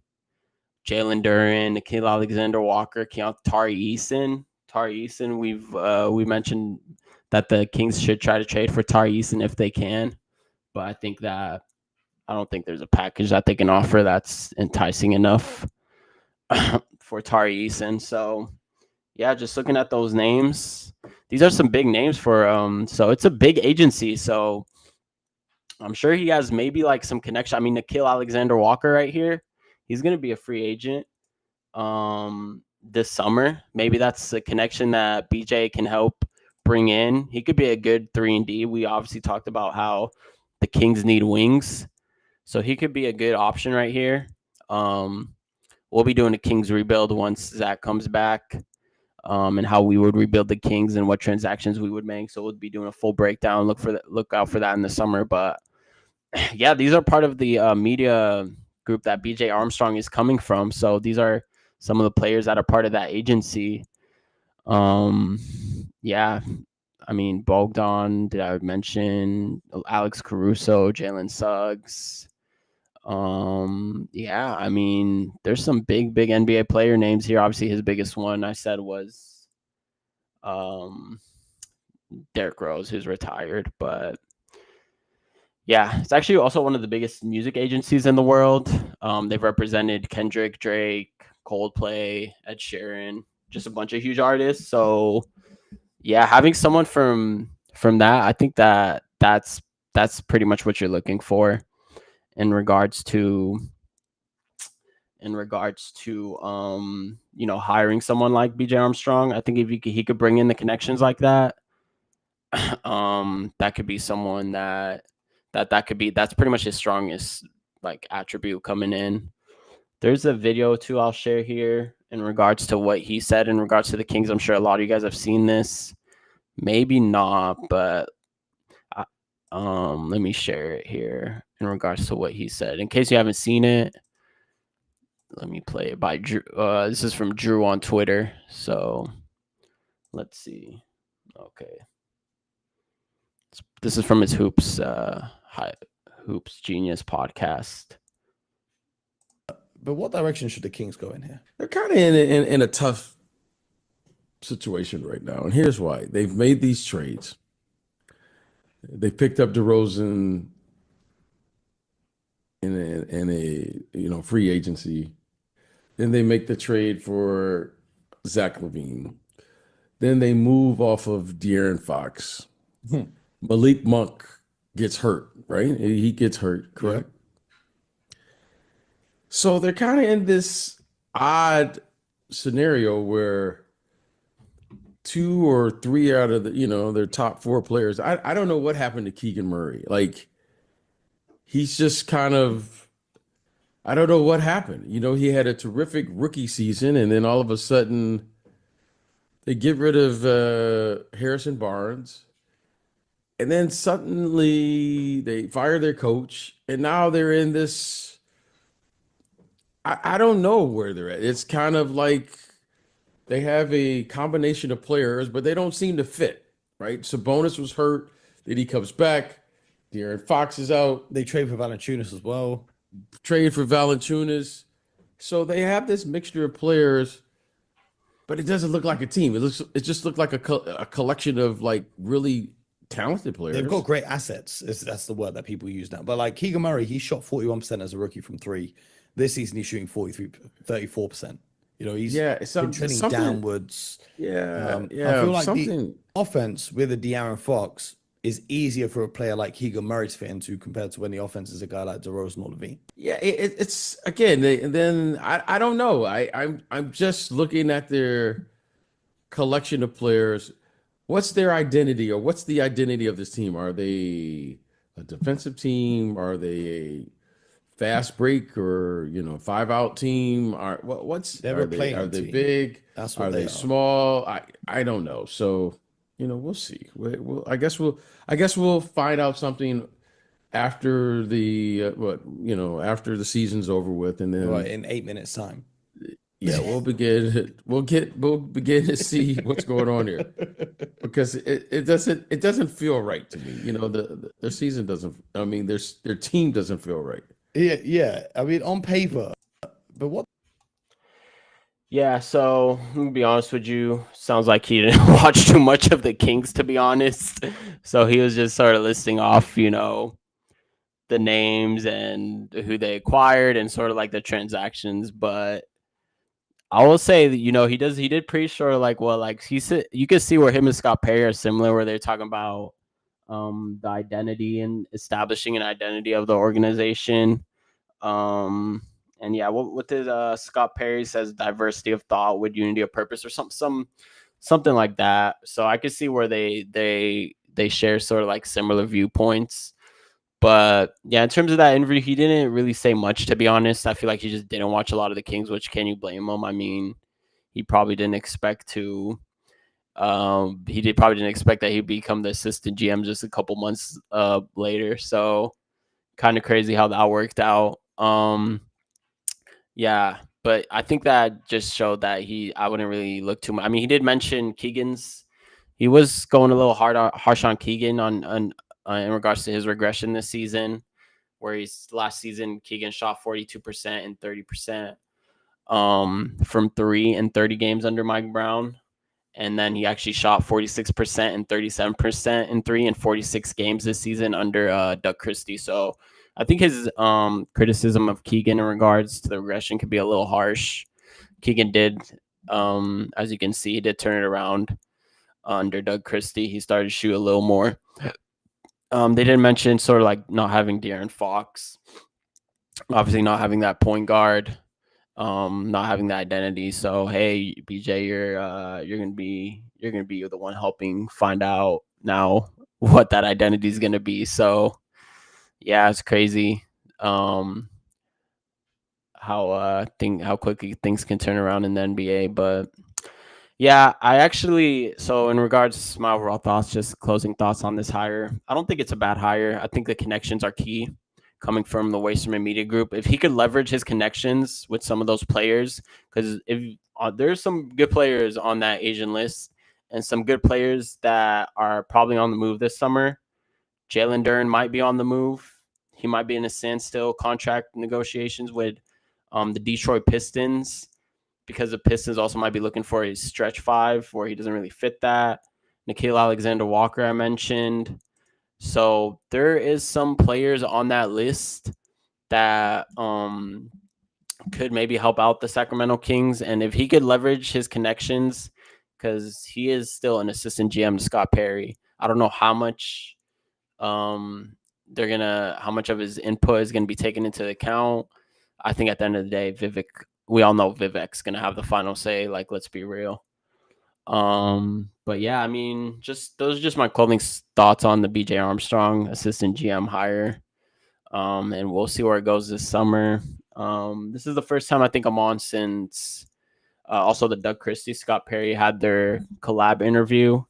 Jalen Duren, Nickeil Alexander-Walker, Tari Eason. Tari Eason, we mentioned that the Kings should try to trade for Tari Eason if they can, but I don't think there's a package that they can offer that's enticing enough for Tari Eason. So yeah, just looking at those names, these are some big names for so it's a big agency. So I'm sure he has maybe like some connection. Nickeil Alexander-Walker right here, he's going to be a free agent this summer. Maybe that's a connection that BJ can help bring in. He could be a good 3-and-D. We obviously talked about how the Kings need wings, so he could be a good option right here. We'll be doing a Kings rebuild once Zach comes back, and how we would rebuild the Kings and what transactions we would make. So we'll be doing a full breakdown. Look out for that in the summer. But yeah, these are part of the media group that BJ Armstrong is coming from. So these are some of the players that are part of that agency. Yeah, Bogdan, did I mention Alex Caruso, Jalen Suggs? Yeah, there's some big NBA player names here. Obviously, his biggest one I said was Derrick Rose, who's retired, but yeah, it's actually also one of the biggest music agencies in the world. They've represented Kendrick, Drake, Coldplay, Ed Sheeran, just a bunch of huge artists. So yeah, having someone from that, I think that's pretty much what you're looking for in regards to hiring someone like BJ Armstrong. I think if he could bring in the connections like that, that could be someone that's pretty much his strongest like attribute coming in. There's a video too I'll share here in regards to what he said in regards to the Kings. I'm sure a lot of you guys have seen this. Maybe not, but let me share it here in regards to what he said in case you haven't seen it. let me play it by Drew. This is from Drew on Twitter. So let's see. Okay, this is from his Hoops Genius podcast. But what direction should the Kings go in here? They're kind of in a tough situation right now, and here's why. They've made these trades. They picked up DeRozan in a free agency. Then they make the trade for Zach LaVine. Then they move off of De'Aaron Fox. Malik Monk gets hurt, right? He gets hurt, correct? Yeah. So they're kind of in this odd scenario where 2 or 3 out of their top 4 players. I don't know what happened to Keegan Murray. Like, he's just kind of, I don't know what happened. He had a terrific rookie season, and then all of a sudden they get rid of Harrison Barnes. And then suddenly they fire their coach, and now they're in this, I don't know where they're at. It's kind of like they have a combination of players, but they don't seem to fit, right? Sabonis was hurt, then he comes back. De'Aaron Fox is out. They trade for Valanciunas as well. Trade for Valanciunas. So they have this mixture of players, but it doesn't look like a team. It just looked like a collection of like really talented players. They've got great assets. That's the word that people use now. But like Keegan Murray, he shot 41% as a rookie from 3. This season, he's shooting 34%. He's trending downwards. Yeah, I feel like the offense with a De'Aaron Fox is easier for a player like Keegan Murray to fit into compared to when the offense is a guy like DeRozan or LaVine. Yeah, it's again. Then I don't know. I'm just looking at their collection of players. What's their identity, or what's the identity of this team? Are they a defensive team? Are they a fast break or 5-out team? Are they big? That's what are they small? I don't know. So we'll see. I guess we'll find out something after the after the season's over with, and then in 8 minutes time. Yeah, we'll begin to see what's going on here, because it doesn't feel right to me. Their season doesn't. I mean, their team doesn't feel right. Yeah. I mean, on paper, but what? Yeah, so I'm gonna be honest with you. Sounds like he didn't watch too much of the Kings, to be honest. So he was just sort of listing off, the names and who they acquired and sort of like the transactions. But I will say that he did pretty sure he said you can see where him and Scott Perry are similar, where they're talking about the identity and establishing an identity of the organization. And yeah, what did Scott Perry says? Diversity of thought with unity of purpose, or something like that. So I could see where they share sort of like similar viewpoints. But yeah, in terms of that interview, he didn't really say much, to be honest. I feel like he just didn't watch a lot of the Kings, which can you blame him? I mean, he probably didn't expect to. Probably didn't expect that he'd become the assistant GM just a couple months later. So kind of crazy how that worked out. Yeah, but I think that just showed that I wouldn't really look too much. I mean, he did mention Keegan's. He was going a little harsh on Keegan on in regards to his regression this season, where last season Keegan shot 42% and 30% from 3 in 30 games under Mike Brown. And then he actually shot 46% and 37% in 3 in 46 games this season under Doug Christie. So I think his criticism of Keegan in regards to the regression could be a little harsh. Keegan did, as you can see, he did turn it around under Doug Christie. He started to shoot a little more. They didn't mention sort of like not having De'Aaron Fox, obviously not having that point guard, not having that identity. So hey, BJ, you're gonna be the one helping find out now what that identity is gonna be. So yeah, it's crazy how quickly things can turn around in the NBA. But yeah, so in regards to my overall thoughts, just closing thoughts on this hire, I don't think it's a bad hire. I think the connections are key. coming from the Wasterman Media Group. If he could leverage his connections with some of those players, because if there's some good players on that Asian list and some good players that are probably on the move this summer. Jalen Duren might be on the move. He might be in a standstill contract negotiations with the Detroit Pistons, because the Pistons also might be looking for a stretch five where he doesn't really fit that. Nickeil Alexander-Walker I mentioned. So there is some players on that list that could maybe help out the Sacramento Kings. And if he could leverage his connections, because he is still an assistant GM to Scott Perry. I don't know how much how much of his input is gonna be taken into account. I think at the end of the day, we all know Vivek's gonna have the final say. Like, let's be real. But yeah, I mean, those are just my clothing thoughts on the BJ Armstrong assistant GM hire. And we'll see where it goes this summer. This is the first time I think I'm on since also the Doug Christie, Scott Perry had their collab interview.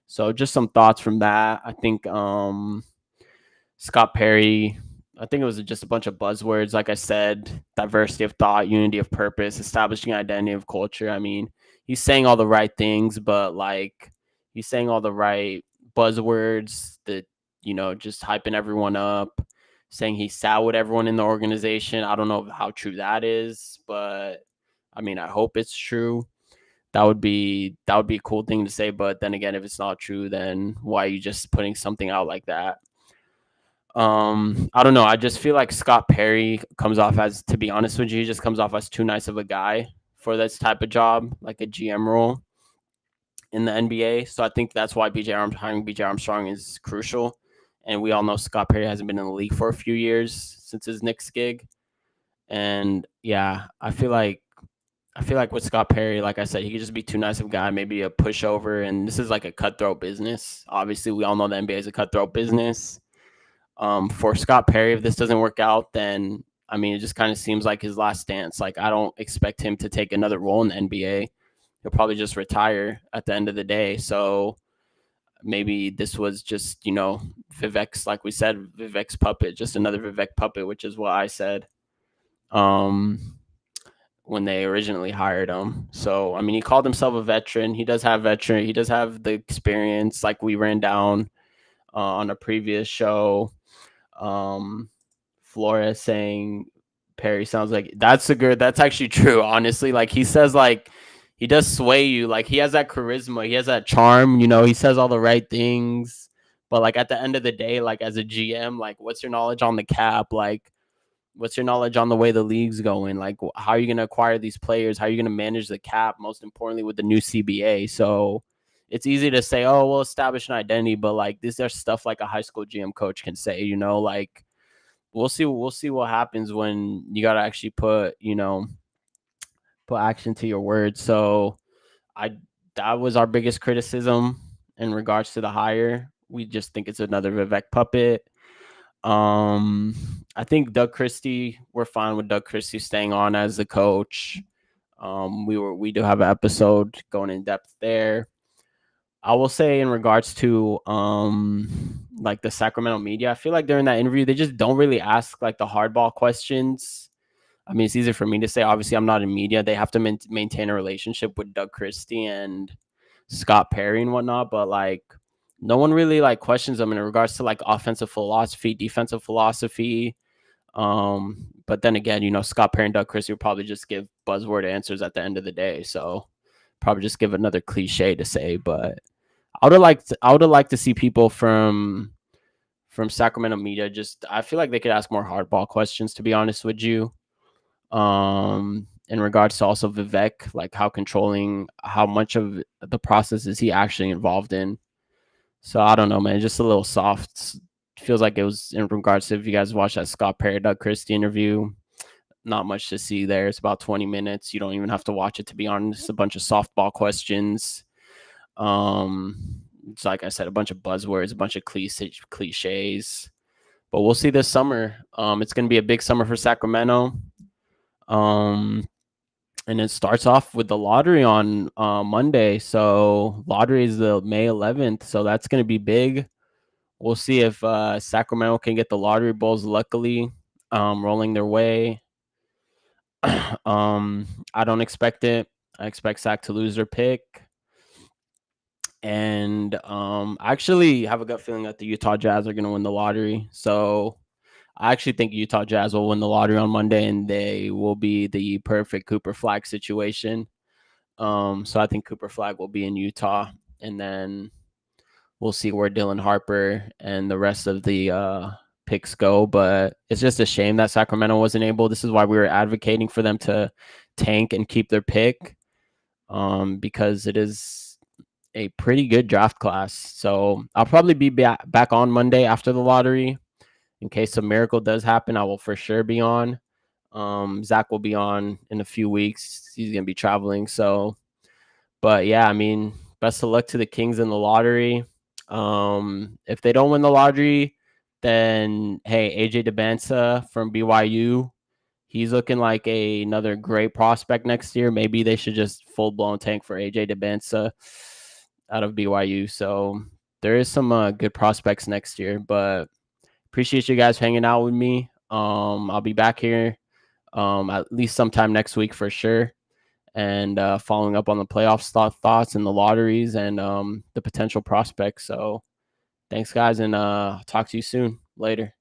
So just some thoughts from that. I think Scott Perry, I think it was just a bunch of buzzwords. Like I said, diversity of thought, unity of purpose, establishing identity of culture. I mean, he's saying all the right things, but like he's saying all the right buzzwords that, just hyping everyone up, saying he sat with everyone in the organization. I don't know how true that is, but I mean, I hope it's true. That would be a cool thing to say. But then again, if it's not true, then why are you just putting something out like that? I don't know. I just feel like Scott Perry comes off as, to be honest with you, just comes off as too nice of a guy for this type of job, like a GM role in the NBA. So I think that's why hiring BJ Armstrong is crucial. And we all know Scott Perry hasn't been in the league for a few years since his Knicks gig. And yeah, I feel like with Scott Perry, like I said, he could just be too nice of a guy, maybe a pushover. And this is like a cutthroat business. Obviously, we all know the NBA is a cutthroat business. For Scott Perry, if this doesn't work out, then I mean, it just kind of seems like his last stance. Like, I don't expect him to take another role in the NBA. He'll probably just retire at the end of the day. So maybe this was just, Vivek's, like we said, Vivek's puppet, just another Vivek puppet, which is what I said when they originally hired him. So, I mean, he called himself a veteran. He does have the experience, like we ran down on a previous show. Flores saying Perry sounds like that's actually true, honestly. Like, he says, like, he does sway you. Like, he has that charisma, he has that charm, he says all the right things. But like at the end of the day, like as a GM, like what's your knowledge on the cap? Like, what's your knowledge on the way the league's going? Like, how are you going to acquire these players? How are you going to manage the cap? Most importantly, with the new CBA. So it's easy to say, oh, we'll establish an identity, but like these are stuff like a high school GM coach can say, like we'll see what happens when you got to actually put action to your words. So that was our biggest criticism in regards to the hire. We just think it's another Vivek puppet. I think Doug Christie, we're fine with Doug Christie staying on as the coach. We do have an episode going in depth there. I will say in regards to like the Sacramento media, I feel like during that interview, they just don't really ask like the hardball questions. I mean, it's easier for me to say, obviously I'm not in media. They have to maintain a relationship with Doug Christie and Scott Perry and whatnot, but like no one really like questions them in regards to like offensive philosophy, defensive philosophy. But then again, Scott Perry and Doug Christie will probably just give buzzword answers at the end of the day. So probably just give another cliche to say, but I would have liked to see people from Sacramento media. I feel like they could ask more hardball questions, to be honest with you. In regards to also Vivek, like how much of the process is he actually involved in? So I don't know, man. Just a little soft. Feels like it was in regards to, if you guys watched that Scott Perry Doug Christie interview, not much to see there. It's about 20 minutes. You don't even have to watch it, to be honest. A bunch of softball questions. It's like I said, a bunch of buzzwords, a bunch of cliches. But we'll see this summer. It's going to be a big summer for Sacramento. And it starts off with the lottery on Monday. So lottery is the May 11th. So that's going to be big. we'll see if Sacramento can get the lottery balls. Luckily, rolling their way. I don't expect it. I expect Sac to lose their pick. And I actually have a gut feeling that the Utah Jazz are going to win the lottery. So I actually think Utah Jazz will win the lottery on Monday, and they will be the perfect Cooper Flag situation. So I think Cooper Flag will be in Utah, and then we'll see where Dylan Harper and the rest of the picks go. But it's just a shame that Sacramento wasn't able. This is why we were advocating for them to tank and keep their pick, because it is a pretty good draft class. So I'll probably be back on Monday after the lottery. In case a miracle does happen, I will for sure be on. Zach will be on in a few weeks. He's going to be traveling. So, but yeah, I mean, best of luck to the Kings in the lottery. If they don't win the lottery, then hey, AJ Debinsa from BYU, he's looking like another great prospect next year. Maybe they should just full blown tank for AJ Debinsa out of BYU. So there is some good prospects next year, but appreciate you guys hanging out with me. I'll be back here at least sometime next week for sure, and following up on the playoff thoughts and the lotteries and the potential prospects. So thanks, guys, and talk to you soon. Later.